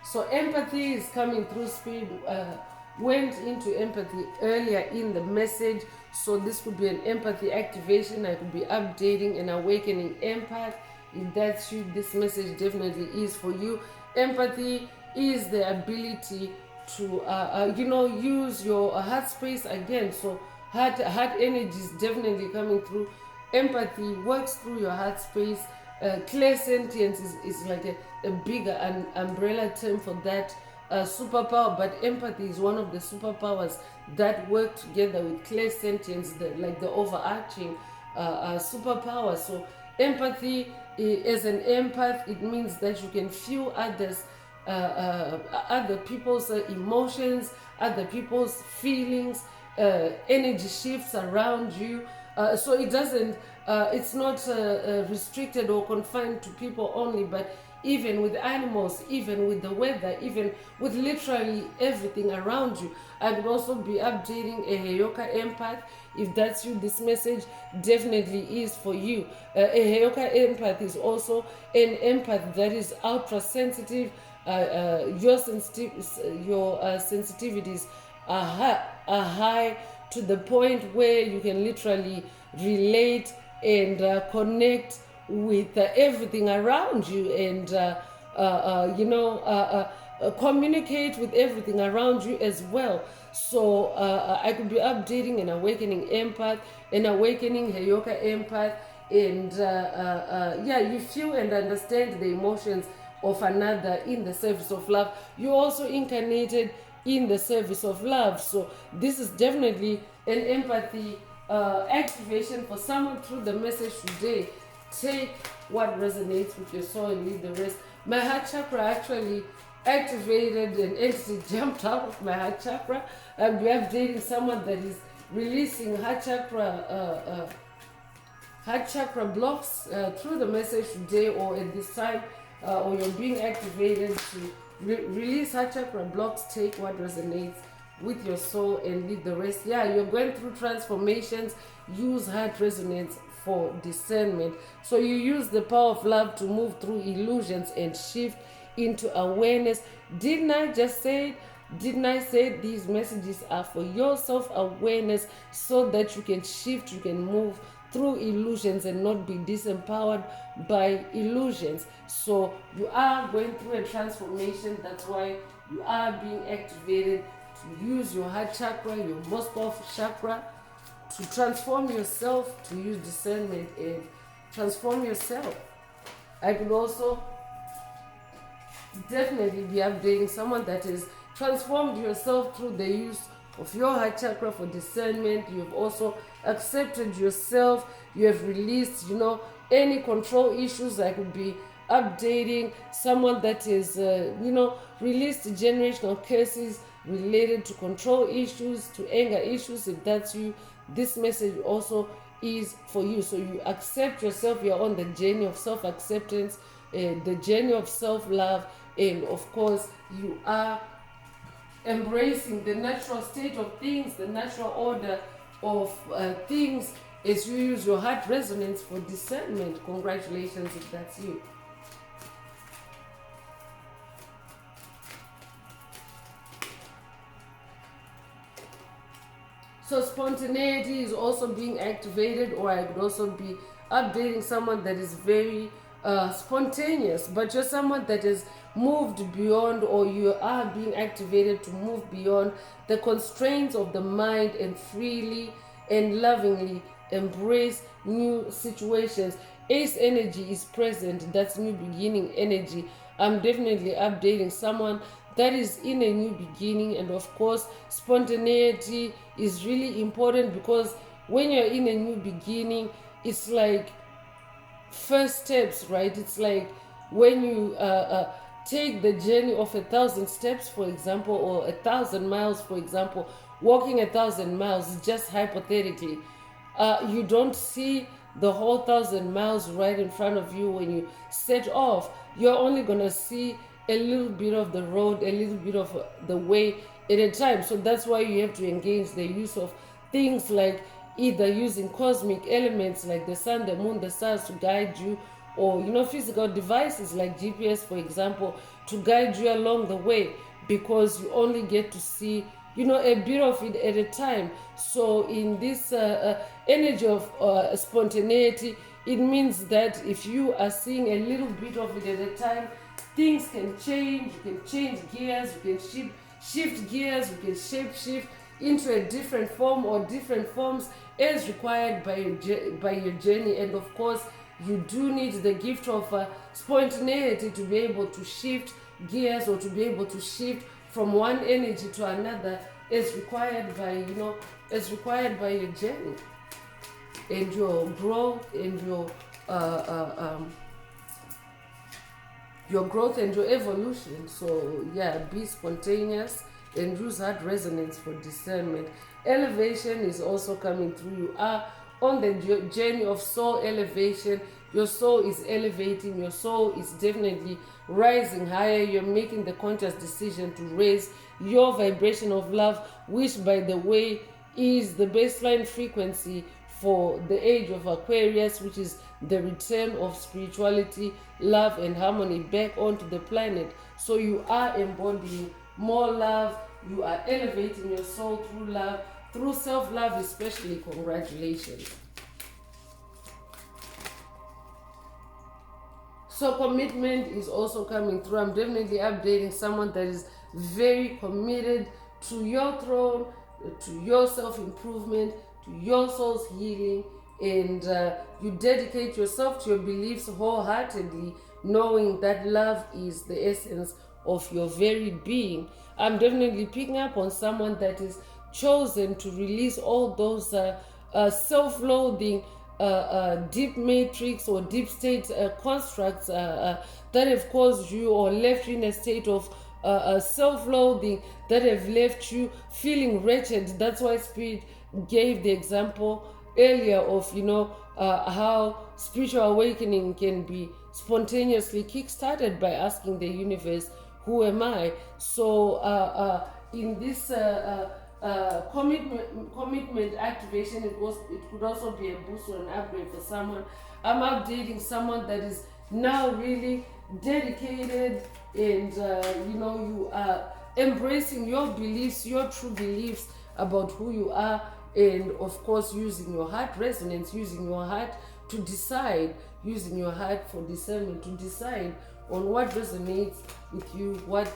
A: So empathy is coming through. Spirit went into empathy earlier in the message. So this could be an empathy activation. I could be updating and awakening empath. If that's you, this message definitely is for you. Empathy is the ability to use your heart space again. So heart energy is definitely coming through. Empathy works through your heart space. Clairsentience is like a bigger umbrella term for that superpower, but empathy is one of the superpowers that work together with clairsentience, like the overarching superpower. So empathy, as an empath, it means that you can feel other people's emotions, other people's feelings, energy shifts around you. So it doesn't, it's not restricted or confined to people only, but even with animals, even with the weather, even with literally everything around you. I would also be updating a Heyoka empath. If that's you, this message definitely is for you. A Heyoka empath is also an empath that is ultra sensitive. Your sensitivities are high to the point where you can literally relate and connect with everything around you, and communicate with everything around you as well. So I could be updating an awakening empath, an awakening Heyoka empath, and you feel and understand the emotions of another in the service of love. You also incarnated in the service of love. So this is definitely an empathy activation for someone through the message today. Take what resonates with your soul and leave the rest. My heart chakra actually activated, an entity jumped out of my heart chakra. I'll be updating someone that is releasing heart chakra blocks through the message today, or at this time, or you're being activated to release heart chakra blocks. Take what resonates with your soul and leave the rest. Yeah, you're going through transformations. Use heart resonance for discernment. So you use the power of love to move through illusions and shift into awareness. Didn't I just say it? Didn't I say these messages are for your self-awareness, so that you can shift, you can move through illusions and not be disempowered by illusions. So you are going through a transformation. That's why you are being activated to use your heart chakra, your most powerful chakra, to transform yourself, to use discernment and transform yourself. I could also definitely be updating someone that has transformed yourself through the use of your heart chakra for discernment. You have also accepted yourself. You have released, any control issues. I could be updating someone that is, released generational curses related to control issues, to anger issues. If that's you, this message also is for you. So you accept yourself. You're on the journey of self-acceptance, the journey of self-love, and of course you are embracing the natural state of things, the natural order of things, as you use your heart resonance for discernment. Congratulations if that's you. So spontaneity is also being activated, or I could also be updating someone that is very spontaneous, but you're someone that is moved beyond, or you are being activated to move beyond the constraints of the mind and freely and lovingly embrace new situations. Ace energy is present. That's new beginning energy. I'm definitely updating someone that is in a new beginning. And of course, spontaneity is really important, because when you're in a new beginning, it's like first steps, right? It's like when you take the journey of 1,000 steps, for example, or 1,000 miles, for example, walking 1,000 miles, just hypothetically, you don't see the whole 1,000 miles right in front of you when you set off. You're only gonna see a little bit of the road, a little bit of the way at a time. So that's why you have to engage the use of things like either using cosmic elements like the sun, the moon, the stars to guide you, or physical devices like GPS, for example, to guide you along the way, because you only get to see a bit of it at a time. So in this energy of spontaneity, it means that if you are seeing a little bit of it at a time, things can change. You can change gears, you can shift gears, you can shape shift into a different form or different forms as required by your journey. And of course, you do need the gift of spontaneity to be able to shift gears, or to be able to shift from one energy to another as required by your journey and your growth and your growth and your evolution. So yeah, be spontaneous and use heart resonance for discernment. Elevation is also coming through. You are on the journey of soul elevation. Your soul is elevating. Your soul is definitely rising higher. You're making the conscious decision to raise your vibration of love, which, by the way, is the baseline frequency for the age of Aquarius, which is the return of spirituality, love, and harmony back onto the planet. So you are embodying more love. You are elevating your soul through love, through self-love especially. Congratulations. So commitment is also coming through. I'm definitely updating someone that is very committed to your throne, to your self-improvement, to your soul's healing, and you dedicate yourself to your beliefs wholeheartedly, knowing that love is the essence of your very being. I'm definitely picking up on someone that is chosen to release all those self-loathing deep matrix or deep state constructs that have caused you or left you in a state of self-loathing, that have left you feeling wretched. That's why Spirit gave the example earlier of, how spiritual awakening can be spontaneously kick-started by asking the universe, who am I? So in this commitment activation, it could also be a boost or an upgrade for someone. I'm updating someone that is now really dedicated, and you are embracing your beliefs, your true beliefs about who you are, and of course using your heart resonance, using your heart to decide, using your heart for discernment to decide on what resonates with you, what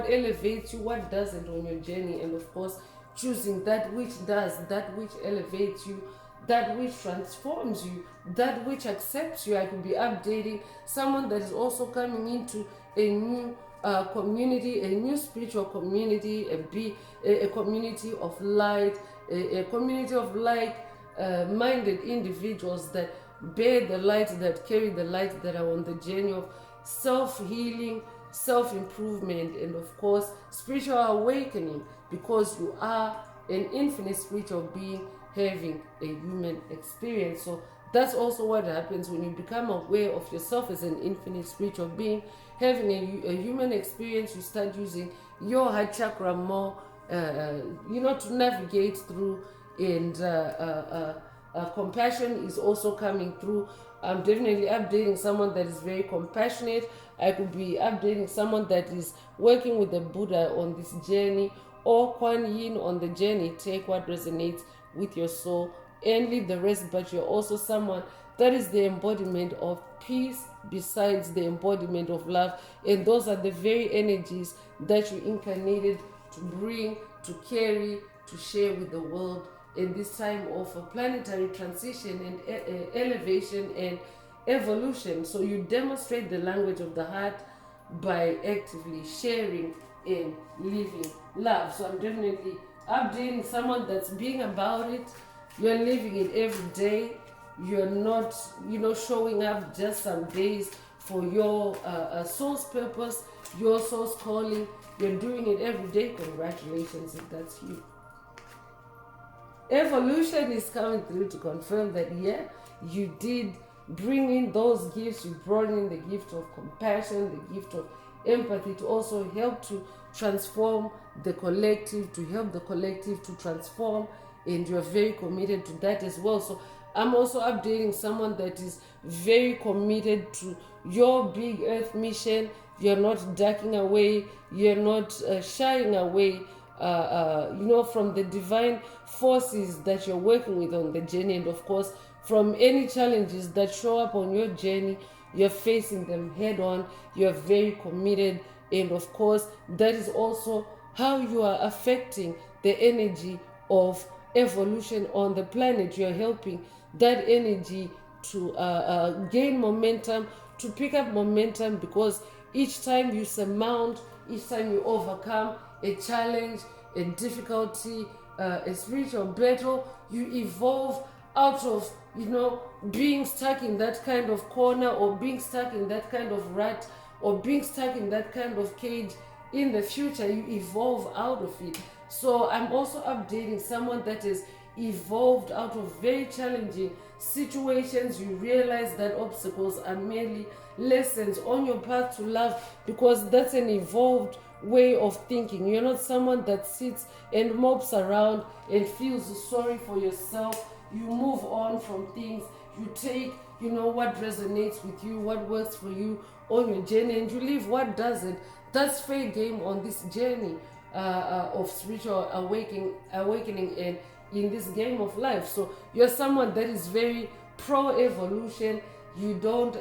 A: elevates you, what doesn't on your journey, and of course choosing that which does, that which elevates you, that which transforms you, that which accepts you. I could be updating someone that is also coming into a new community, a new spiritual community, a community of light, a community of like-minded individuals that bear the light, that carry the light, that are on the journey of self-healing, self-improvement, and of course spiritual awakening, because you are an infinite spiritual being having a human experience. So that's also what happens when you become aware of yourself as an infinite spiritual being having a human experience. You start using your heart chakra more to navigate through, and compassion is also coming through. I'm definitely updating someone that is very compassionate. I could be updating someone that is working with the Buddha on this journey, or Kuan Yin on the journey. Take what resonates with your soul and leave the rest. But you're also someone that is the embodiment of peace besides the embodiment of love. And those are the very energies that you incarnated to bring, to carry, to share with the world in this time of a planetary transition and elevation and evolution. So you demonstrate the language of the heart by actively sharing and living love. So I'm definitely updating someone that's being about it. You're living it every day. You're not, showing up just some days for your soul's purpose, your soul's calling. You're doing it every day. Congratulations if that's you. Evolution is coming through to confirm that, yeah, you did bring in those gifts. You brought in the gift of compassion, the gift of empathy, to also help to transform the collective, to help the collective to transform, and you're very committed to that as well. So I'm also updating someone that is very committed to your big earth mission. You're not ducking away, you're not shying away from the divine forces that you're working with on the journey, and of course from any challenges that show up on your journey. You're facing them head on. You're very committed, and of course that is also how you are affecting the energy of evolution on the planet. You're helping that energy to gain momentum, to pick up momentum, because each time you surmount, each time you overcome a challenge, a difficulty, a spiritual battle, you evolve out of being stuck in that kind of corner, or being stuck in that kind of rut, or being stuck in that kind of cage. In the future, you evolve out of it. So I'm also updating someone that has evolved out of very challenging situations. You realize that obstacles are merely lessons on your path to love, because that's an evolved way of thinking. You're not someone that sits and mopes around and feels sorry for yourself. You move on from things. You take, what resonates with you, what works for you on your journey, and you leave what doesn't. That's fair game on this journey of spiritual awakening and in this game of life. So you're someone that is very pro-evolution. You don't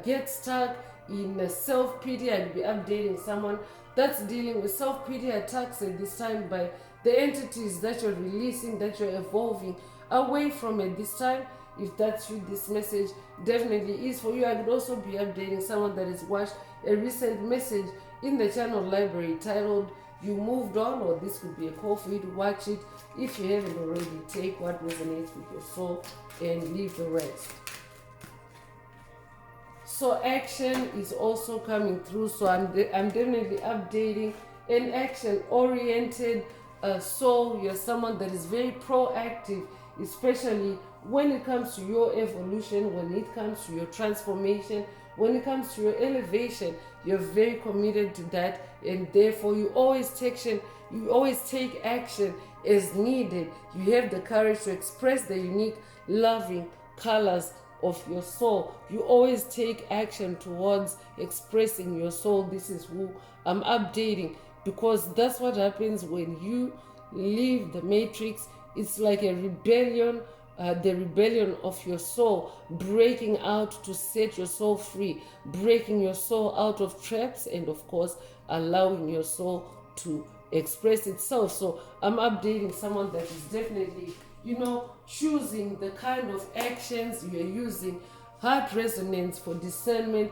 A: get stuck in self-pity. I'd be updating someone that's dealing with self-pity attacks at this time by the entities that you're releasing, that you're evolving away from at this time. If that's you, this message definitely is for you. I could also be updating someone that has watched a recent message in the channel library titled "You Moved On," or this could be a call for you to watch it. If you haven't already, take what resonates with your soul and leave the rest. So action is also coming through. So I'm definitely updating an action-oriented soul. You're someone that is very proactive, especially when it comes to your evolution, when it comes to your transformation, when it comes to your elevation. You're very committed to that, and therefore you always take action as needed. You have the courage to express the unique, loving colors of your soul. You always take action towards expressing your soul. This is who I'm updating, because that's what happens when you leave the matrix. It's like a rebellion, the rebellion of your soul, breaking out to set your soul free, breaking your soul out of traps, and of course allowing your soul to express itself. So I'm updating someone that is definitely, choosing the kind of actions you're using. Heart resonance for discernment.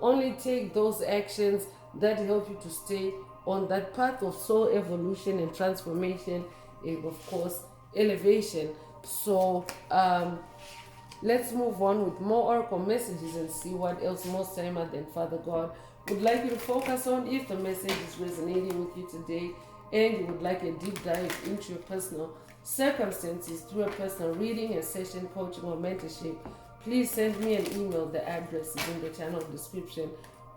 A: Only take those actions that help you to stay on that path of soul evolution and transformation, and of course elevation. So let's move on with more oracle messages and see what else Most Timer than Father God would like you to focus on. If the message is resonating with you today and you would like a deep dive into your personal circumstances through a personal reading, a session, coaching, or mentorship, please send me an email. The address is in the channel description.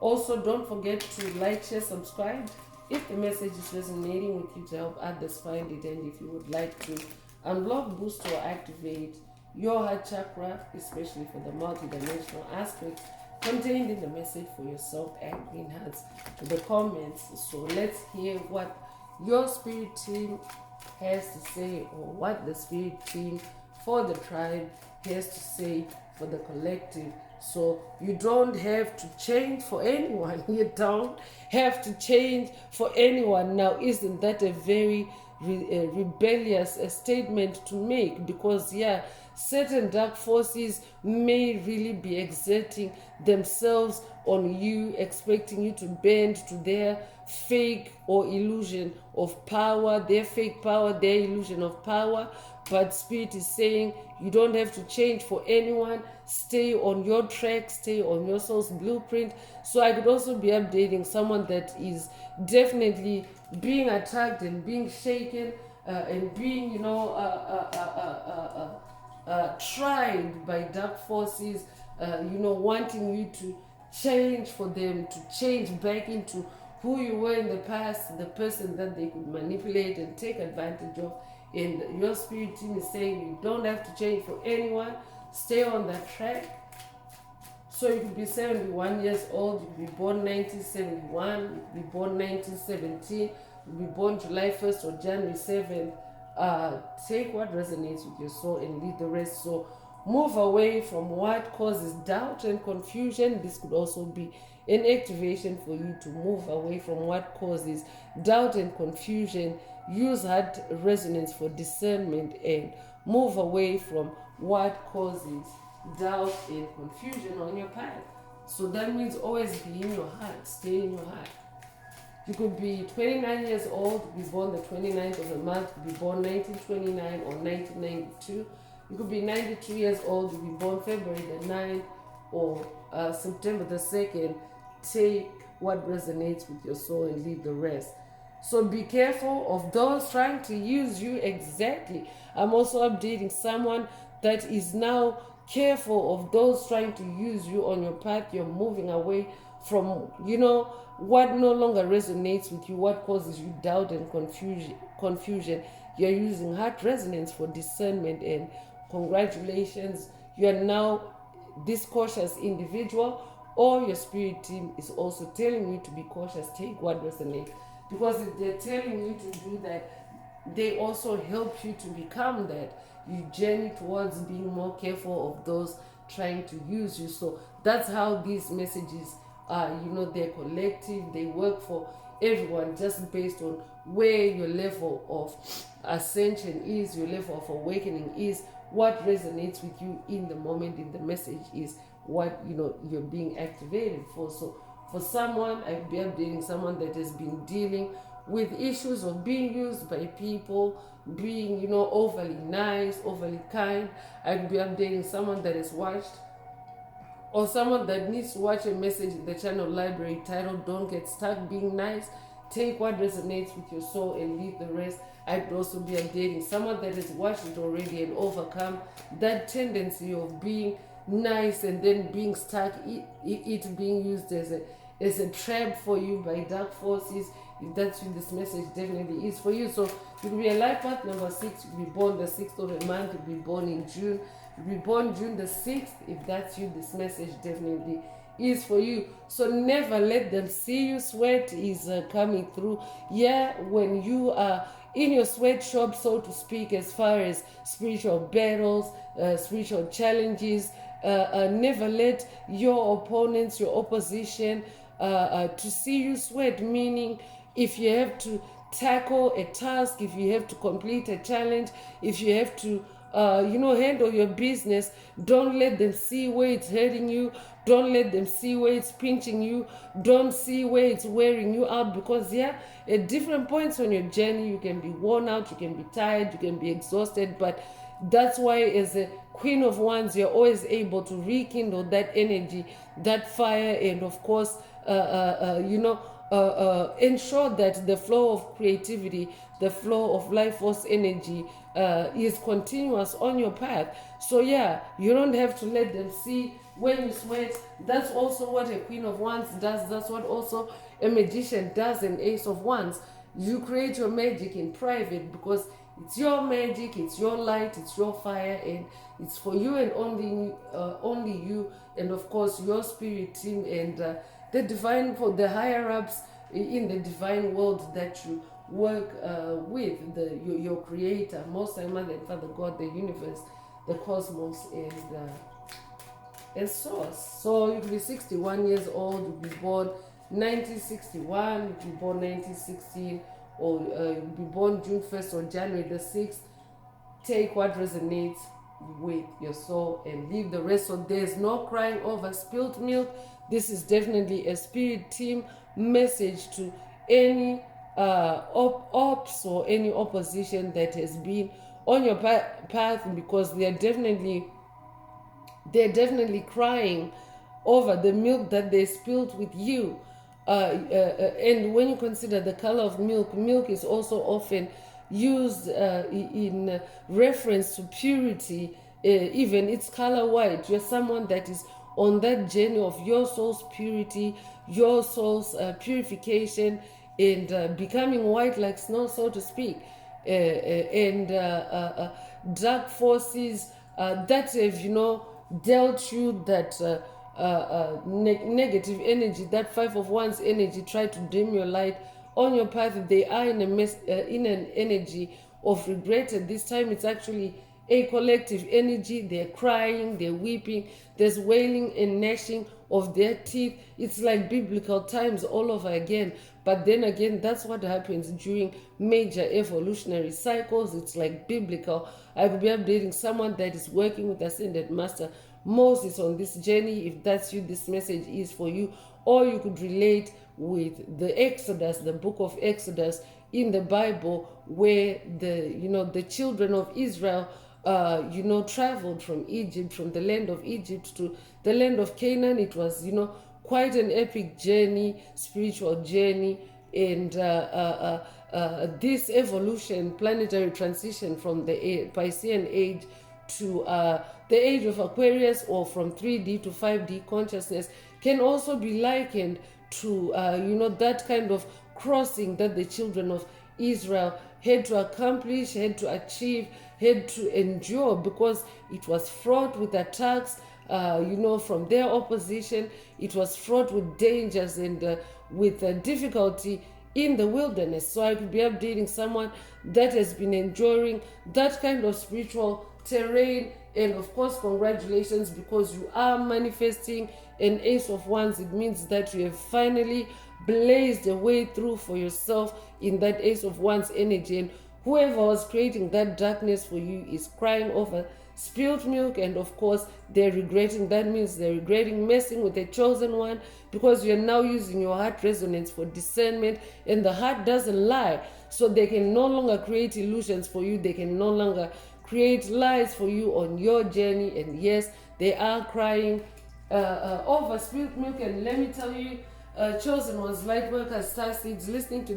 A: Also, don't forget to like, share, subscribe if the message is resonating with you, to help others find it. And if you would like to unblock, boost, or activate your heart chakra, especially for the multidimensional aspects contained in the message for yourself, add green hearts to the comments. So let's hear what your spirit team has to say, or what the spirit team for the tribe has to say for the collective. So you don't have to change for anyone. You don't have to change for anyone. Now, isn't that a very rebellious statement to make? Because certain dark forces may really be exerting themselves on you, expecting you to bend to their fake or illusion of power, their fake power, their illusion of power. But Spirit is saying you don't have to change for anyone. Stay on your track, stay on your soul's blueprint. So I could also be updating someone that is definitely being attacked and being shaken and being, tried by dark forces, wanting you to change for them, to change back into who you were in the past, the person that they could manipulate and take advantage of. And your spirit team is saying you don't have to change for anyone. Stay on that track. So you could be 71 years old, you could be born 1971, you could be born 1917, you could be born July 1st or January 7th. Take what resonates with your soul and leave the rest. So move away from what causes doubt and confusion. This could also be an activation for you to move away from what causes doubt and confusion. Use heart resonance for discernment and move away from what causes doubt and confusion on your path. So that means always be in your heart, stay in your heart. You could be 29 years old, be born the 29th of the month, be born 1929 or 1992. You could be 92 years old, you be born February the 9th or September the 2nd. Take what resonates with your soul and leave the rest. So be careful of those trying to use you. Exactly. I'm also updating someone that is now careful of those trying to use you on your path. You're moving away from, what no longer resonates with you, what causes you doubt and confusion. You're using heart resonance for discernment, and congratulations, you are now this cautious individual, or your spirit team is also telling you to be cautious. Take what resonates, because if they're telling you to do that, they also help you to become that. You journey towards being more careful of those trying to use you. So that's how these messages are. They're collective, they work for everyone, just based on where your level of ascension is, your level of awakening is, what resonates with you in the moment, in the message is what you're being activated for. So for someone, I'd be updating someone that has been dealing with issues of being used by people, being overly nice, overly kind. I'd be updating someone that has watched, or someone that needs to watch a message in the channel library titled "Don't Get Stuck Being Nice." Take what resonates with your soul and leave the rest. I'd also be updating someone that has watched it already and overcome that tendency of being nice and then being stuck, it being used as a trap for you by dark forces. If that's you, this message definitely is for you. So you will be a life path number 6. You'll be born the 6th of a month. You'll be born in June. You'll be born June the 6th. If that's you, this message definitely is for you. So never let them see you sweat is coming through. Yeah, when you are in your sweatshop, so to speak, as far as spiritual battles, spiritual challenges, never let your opponents, your opposition, to see you sweat. Meaning, if you have to tackle a task, if you have to complete a challenge, if you have to handle your business, don't let them see where it's hurting you. Don't let them see where it's pinching you. Don't see where it's wearing you out, because at different points on your journey, you can be worn out, you can be tired, you can be exhausted, but that's why, as a Queen of Wands, you're always able to rekindle that energy, that fire, and of course, ensure that the flow of creativity, the flow of life force energy is continuous on your path. So you don't have to let them see when you sweat. That's also what a Queen of Wands does. That's what also a magician does, an Ace of Wands. You create your magic in private, because it's your magic, it's your light, it's your fire, and it's for you and only you, and of course your spirit team and the divine, for the higher ups in the divine world that you work with, your creator, Most High, Mother and Father God, the universe, the cosmos, and source. So you could be 61 years old, you'll be born 1961, you'll be born 1916, or you'll be born June 1st or January the 6th. Take what resonates with your soul and leave the rest. So there's no crying over spilled milk. This is definitely a spirit team message to any ops or any opposition that has been on your path, because they're definitely crying over the milk that they spilled with you. And when you consider the color of milk is also often used in reference to purity. Even its color white. You're someone that is on that journey of your soul's purity, your soul's purification, and becoming white like snow, so to speak. And dark forces that have, dealt you that negative energy, that 5 of Wands energy, try to dim your light on your path. They are in an energy of regret. At this time, it's actually a collective energy. They're crying, they're weeping, there's wailing and gnashing of their teeth. It's like biblical times all over again. But then again, that's what happens during major evolutionary cycles. It's like biblical. I could be updating someone that is working with Ascended Master Moses on this journey. If that's you, this message is for you. Or you could relate with the Exodus, the book of Exodus in the Bible, where the children of Israel traveled from Egypt, from the land of Egypt to the land of Canaan. It was, quite an epic journey, spiritual journey. and this evolution, planetary transition from the Piscean age to the age of Aquarius, or from 3D to 5D consciousness, can also be likened to that kind of crossing that the children of Israel had to accomplish, had to achieve, had to endure, because it was fraught with attacks from their opposition. It was fraught with dangers and with difficulty in the wilderness. So I could be updating someone that has been enduring that kind of spiritual terrain. And of course, congratulations, because you are manifesting an Ace of Wands. It means that you have finally blazed a way through for yourself in that Ace of Wands energy. And whoever was creating that darkness for you is crying over spilled milk, and of course they're regretting. That means they're regretting messing with the chosen one, because you're now using your heart resonance for discernment, and the heart doesn't lie. So they can no longer create illusions for you. They can no longer create lies for you on your journey. And yes, they are crying over spilled milk. And let me tell you, chosen ones, light workers, star seeds, listening to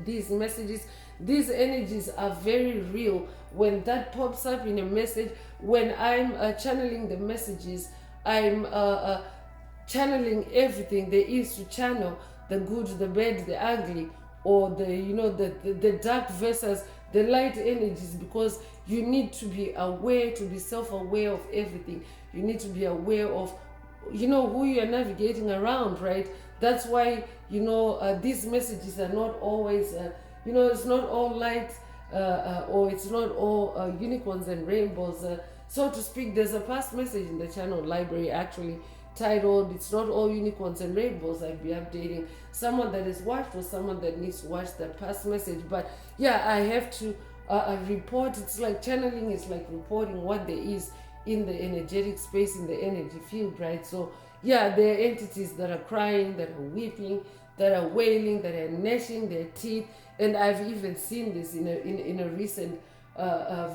A: these messages, these energies are very real. When that pops up in a message, when I'm channeling the messages, I'm channeling everything there is to channel: the good, the bad, the ugly, or the dark versus the light energies, because you need to be aware, to be self-aware of everything. You need to be aware of who you are navigating around, right? That's why these messages are not always it's not all light, or it's not all unicorns and rainbows, so to speak. There's a past message in the channel library actually titled "It's Not All Unicorns and Rainbows." I'd be updating someone that has watched, or someone that needs to watch that past message. But yeah, I have to report. It's like channeling is like reporting what there is in the energetic space, in the energy field, right? So yeah, there are entities that are crying, that are weeping, that are wailing, that are gnashing their teeth. And I've even seen this in a recent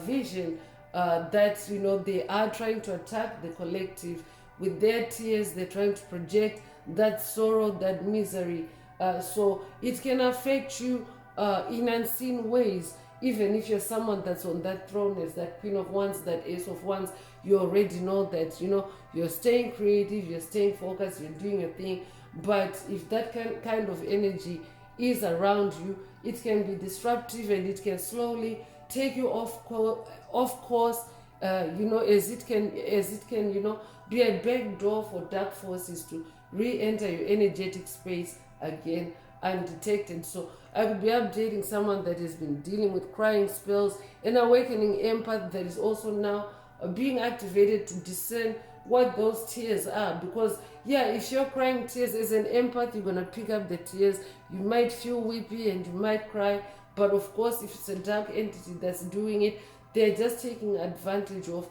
A: vision, that they are trying to attack the collective with their tears. They're trying to project that sorrow, that misery. So it can affect you in unseen ways. Even if you're someone that's on that throne as that Queen of Wands, that Ace of Wands, you already know that you're staying creative, you're staying focused, you're doing your thing. But if that kind of energy is around you, it can be disruptive, and it can slowly take you off course, as it can be a back door for dark forces to re-enter your energetic space again undetected. So I could be updating someone that has been dealing with crying spells, an awakening empath that is also now being activated to discern what those tears are. Because yeah, if you're crying tears as an empath, you're gonna pick up the tears. You might feel weepy and you might cry, but of course, if it's a dark entity that's doing it, they're just taking advantage of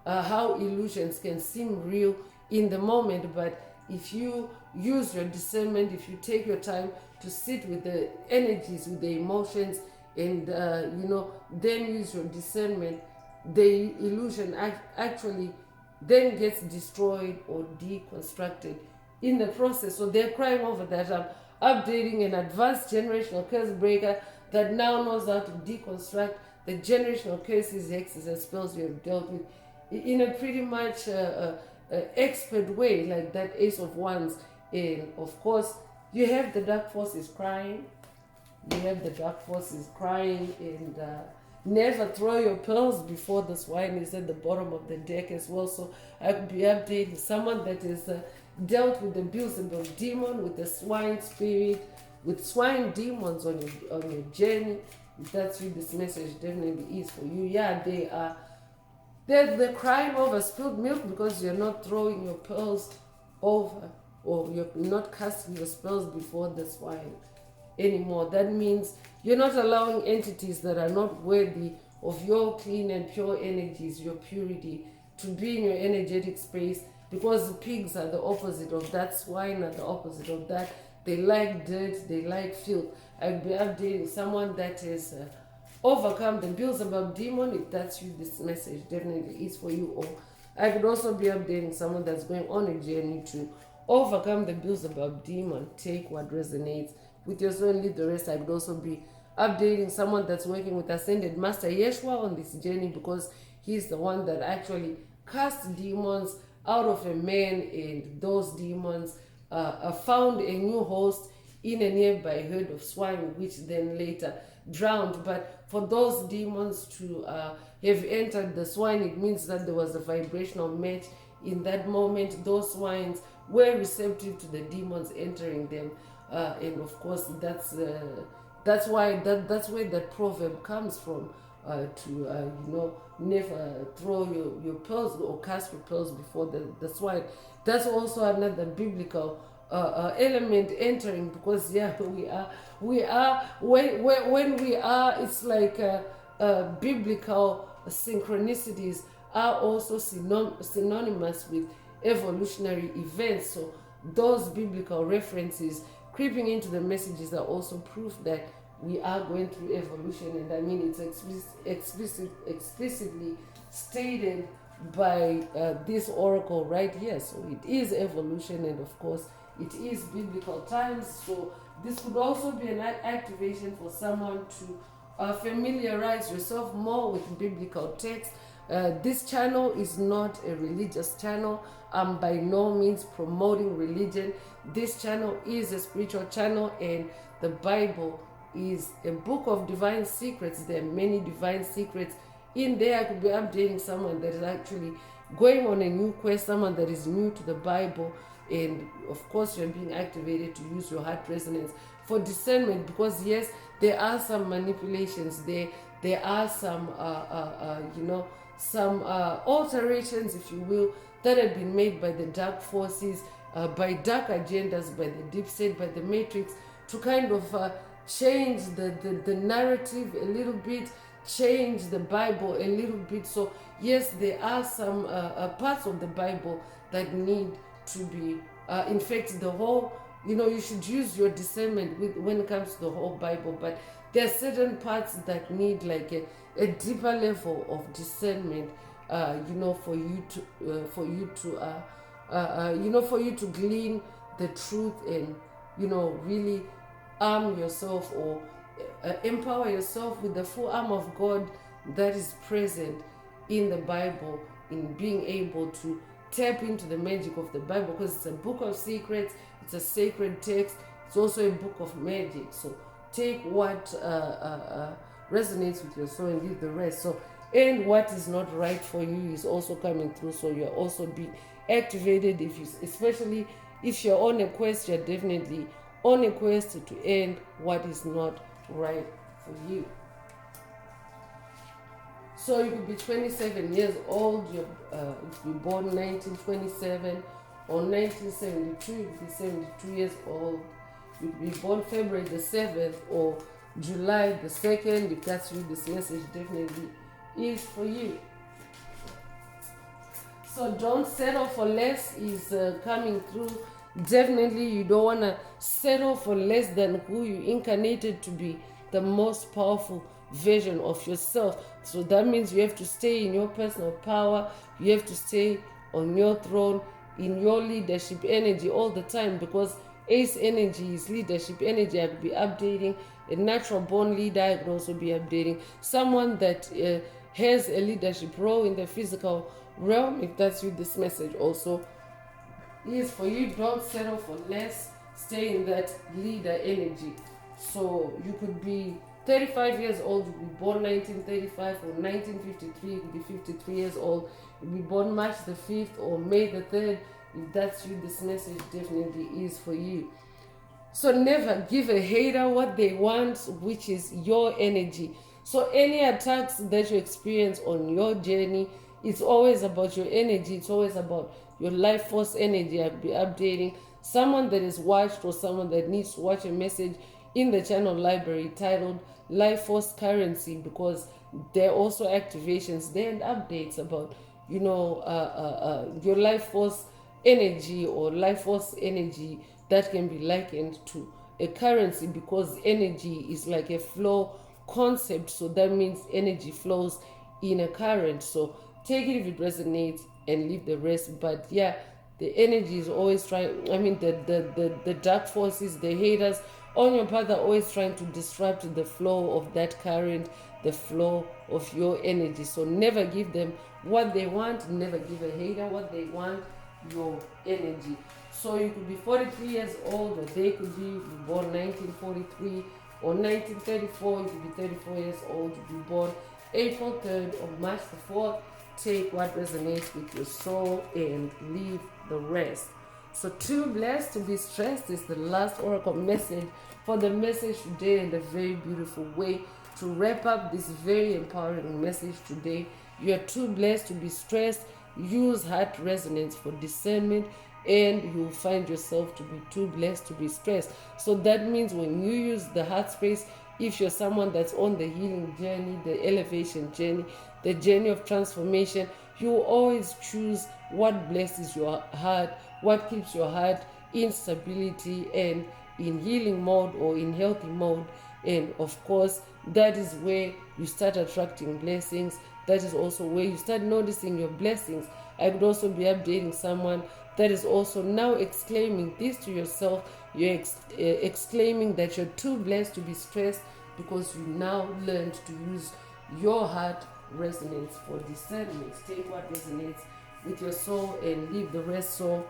A: how illusions can seem real in the moment. But if you use your discernment, if you take your time to sit with the energies, with the emotions, and then use your discernment, the illusion actually then gets destroyed or deconstructed in the process. So they're crying over that. I'm updating an advanced generational curse breaker that now knows how to deconstruct the generational curses, hexes, and spells you have dealt with in a pretty much expert way, like that Ace of Wands. And of course, you have the dark forces crying. You have the dark forces crying, and never throw your pearls before the swine is at the bottom of the deck as well. So I could be updating someone that is dealt with the Beelzebub demon, with the swine spirit, with swine demons on your journey. If that's what this message definitely is for you. Yeah, they're crying over spilled milk because you're not throwing your pearls over, or you're not casting your spells before the swine anymore. That means you're not allowing entities that are not worthy of your clean and pure energies, your purity, to be in your energetic space, because the pigs are the opposite of that, swine are the opposite of that. They like dirt, they like filth. I'll be updating someone that has overcome the Beelzebub demon. If that's you, this message definitely is for you. Or I could also be updating someone that's going on a journey to overcome the Beelzebub demon. Take what resonates with your soul and leave the rest. I would also be updating someone that's working with Ascended Master Yeshua on this journey, because he's the one that actually cast demons out of a man, and those demons found a new host in a nearby herd of swine, which then later drowned. But for those demons to have entered the swine, it means that there was a vibrational match in that moment. Those swines were receptive to the demons entering them, and of course that's why that's where that proverb comes from, to never throw your pearls or cast your pearls before the swine. That's also another biblical element entering, because we are when we are, it's like biblical synchronicities are also synonymous with evolutionary events. So those biblical references creeping into the messages are also proof that we are going through evolution. And I mean, it's explicitly stated by this oracle right here. So it is evolution, and of course it is biblical times. So this could also be an activation for someone to familiarize yourself more with biblical text. This channel is not a religious channel. I'm by no means promoting religion. This channel is a spiritual channel, and the Bible is a book of divine secrets. There are many divine secrets in there. I could be updating someone that is actually going on a new quest, someone that is new to the Bible, and of course you're being activated to use your heart resonance for discernment, because yes, there are some manipulations, there are some some alterations, if you will, that have been made by the dark forces, by dark agendas, by the deep state, by the matrix, to kind of change the narrative a little bit, change the Bible a little bit. So yes, there are some parts of the Bible that need to be, in fact, the whole, you should use your discernment when it comes to the whole Bible, but there are certain parts that need like a deeper level of discernment, for you to glean the truth, and really arm yourself, or empower yourself with the full arm of God that is present in the Bible, in being able to tap into the magic of the Bible, because it's a book of secrets, it's a sacred text, it's also a book of magic. So take what resonates with your soul and leave the rest. So, and what is not right for you is also coming through. So you're also being activated, especially if you're on a quest. You're definitely on a quest to end what is not right for you. So you could be 27 years old, you could be born 1927 or 1972, you could be 72 years old. You could be born February the 7th or July the 2nd. If that's you, this message definitely is for you. So don't settle for less is coming through. Definitely you don't want to settle for less than who you incarnated to be, the most powerful version of yourself. So that means you have to stay in your personal power. You have to stay on your throne, in your leadership energy all the time, because Ace energy is leadership energy. I could be updating a natural born leader. I could also be updating someone that has a leadership role in the physical realm. If that's you, this message also is for you. Don't settle for less. Stay in that leader energy. So you could be 35 years old, you could be born 1935 or 1953, you could be 53 years old, you could be born March the 5th or May the 3rd. If that's you, this message definitely is for you. So never give a hater what they want, which is your energy. So any attacks that you experience on your journey, it's always about your energy. It's always about your life force energy. I'll be updating someone that is watched or someone that needs to watch a message in the channel library titled Life Force Currency, because there are also activations there and updates about, your life force energy or life force energy that can be likened to a currency, because energy is like a flow concept. So that means energy flows in a current. So take it if it resonates and leave the rest. But yeah, the energy is always trying, the dark forces, the haters on your path are always trying to disrupt the flow of that current, the flow of your energy. So never give them what they want. Never give a hater what they want, your energy. So you could be 43 years old, or they could be born 1943 or 1934. You could be 34 years old, you could be born April 3rd or March the 4th. Take what resonates with your soul and leave the rest. So too blessed to be stressed is the last oracle message for the message today, and a very beautiful way to wrap up this very empowering message today. You are too blessed to be stressed. Use heart resonance for discernment, and you'll find yourself to be too blessed to be stressed. So that means when you use the heart space, if you're someone that's on the healing journey, the elevation journey, the journey of transformation, you will always choose what blesses your heart, what keeps your heart in stability and in healing mode or in healthy mode. And of course, that is where you start attracting blessings. That is also where you start noticing your blessings. I could also be updating someone that is also now exclaiming this to yourself. You're exclaiming that you're too blessed to be stressed because you now learned to use your heart resonance for discernment. Take what resonates with your soul and leave the rest. So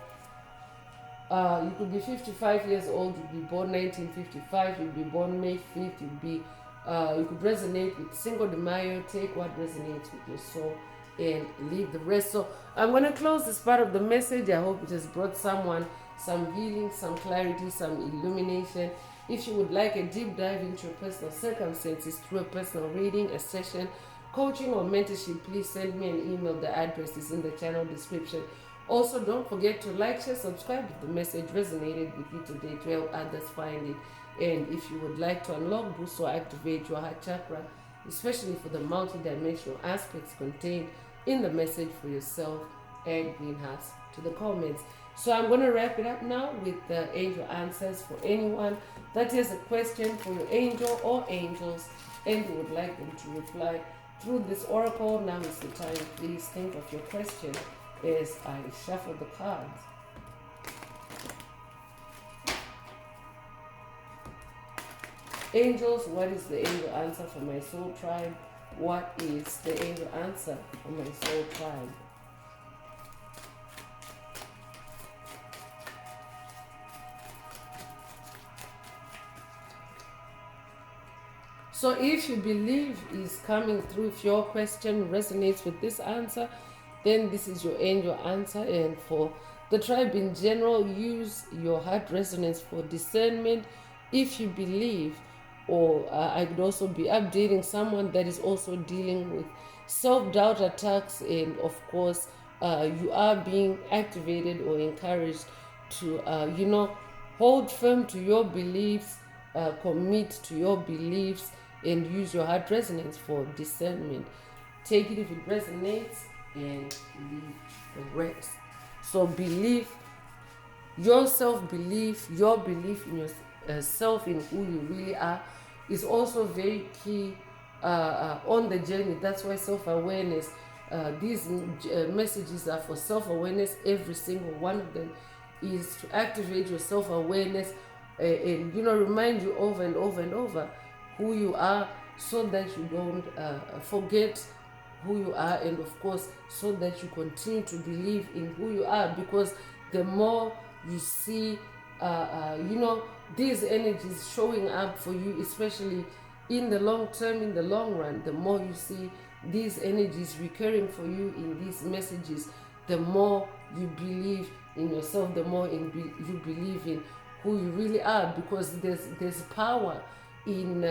A: you could be 55 years old, you'd be born 1955, you'd be born May 5th, you could resonate with Cinco de Mayo. Take what resonates with your soul and leave the rest. So I'm going to close this part of the message. I hope it has brought someone some healing, some clarity, some illumination. If you would like a deep dive into your personal circumstances through a personal reading, a session, coaching or mentorship, please send me an email. The address is in the channel description. Also, don't forget to like, share, subscribe if the message resonated with you today to help others find it. And if you would like to unlock, boost, or activate your heart chakra, especially for the multi-dimensional aspects contained in the message for yourself, add green hearts to the comments. So I'm going to wrap it up now with the angel answers for anyone that has a question for your angel or angels and you would like them to reply through this oracle. Now is the time. Please think of your question as I shuffle the cards. Angels, what is the angel answer for my soul tribe? What is the angel answer for my soul tribe? So if you believe is coming through, if your question resonates with this answer, then this is your angel answer. And for the tribe in general, use your heart resonance for discernment. If you believe, or I could also be updating someone that is also dealing with self-doubt attacks, and of course you are being activated or encouraged to hold firm to your beliefs, commit to your beliefs, and use your heart resonance for discernment. Take it if it resonates and leave the rest. So believe, your self-belief, your belief in yourself, in who you really are, is also very key on the journey. That's why self-awareness, these messages are for self-awareness. Every single one of them is to activate your self-awareness and remind you over and over and over who you are, so that you don't forget who you are, and of course so that you continue to believe in who you are, because the more you see these energies showing up for you, especially in the long term, in the long run, the more you see these energies recurring for you in these messages, the more you believe in yourself, the more you believe in who you really are, because there's power in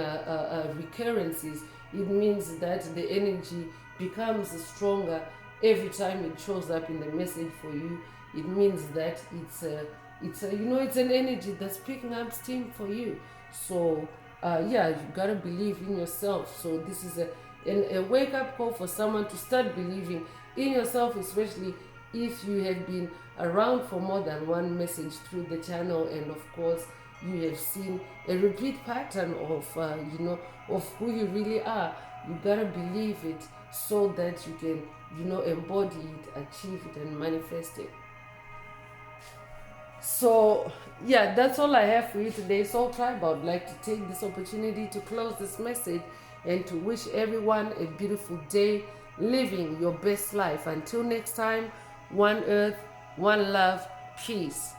A: recurrences. It means that the energy becomes stronger every time it shows up in the message for you. It means that it's an energy that's picking up steam for you. So you gotta believe in yourself. So this is a wake-up call for someone to start believing in yourself, especially if you have been around for more than one message through the channel, and of course you have seen a repeat pattern of who you really are. You gotta believe it so that you can embody it, achieve it, and manifest it. So, yeah, that's all I have for you today. So, Tribe, I would like to take this opportunity to close this message and to wish everyone a beautiful day, living your best life. Until next time, one earth, one love, peace.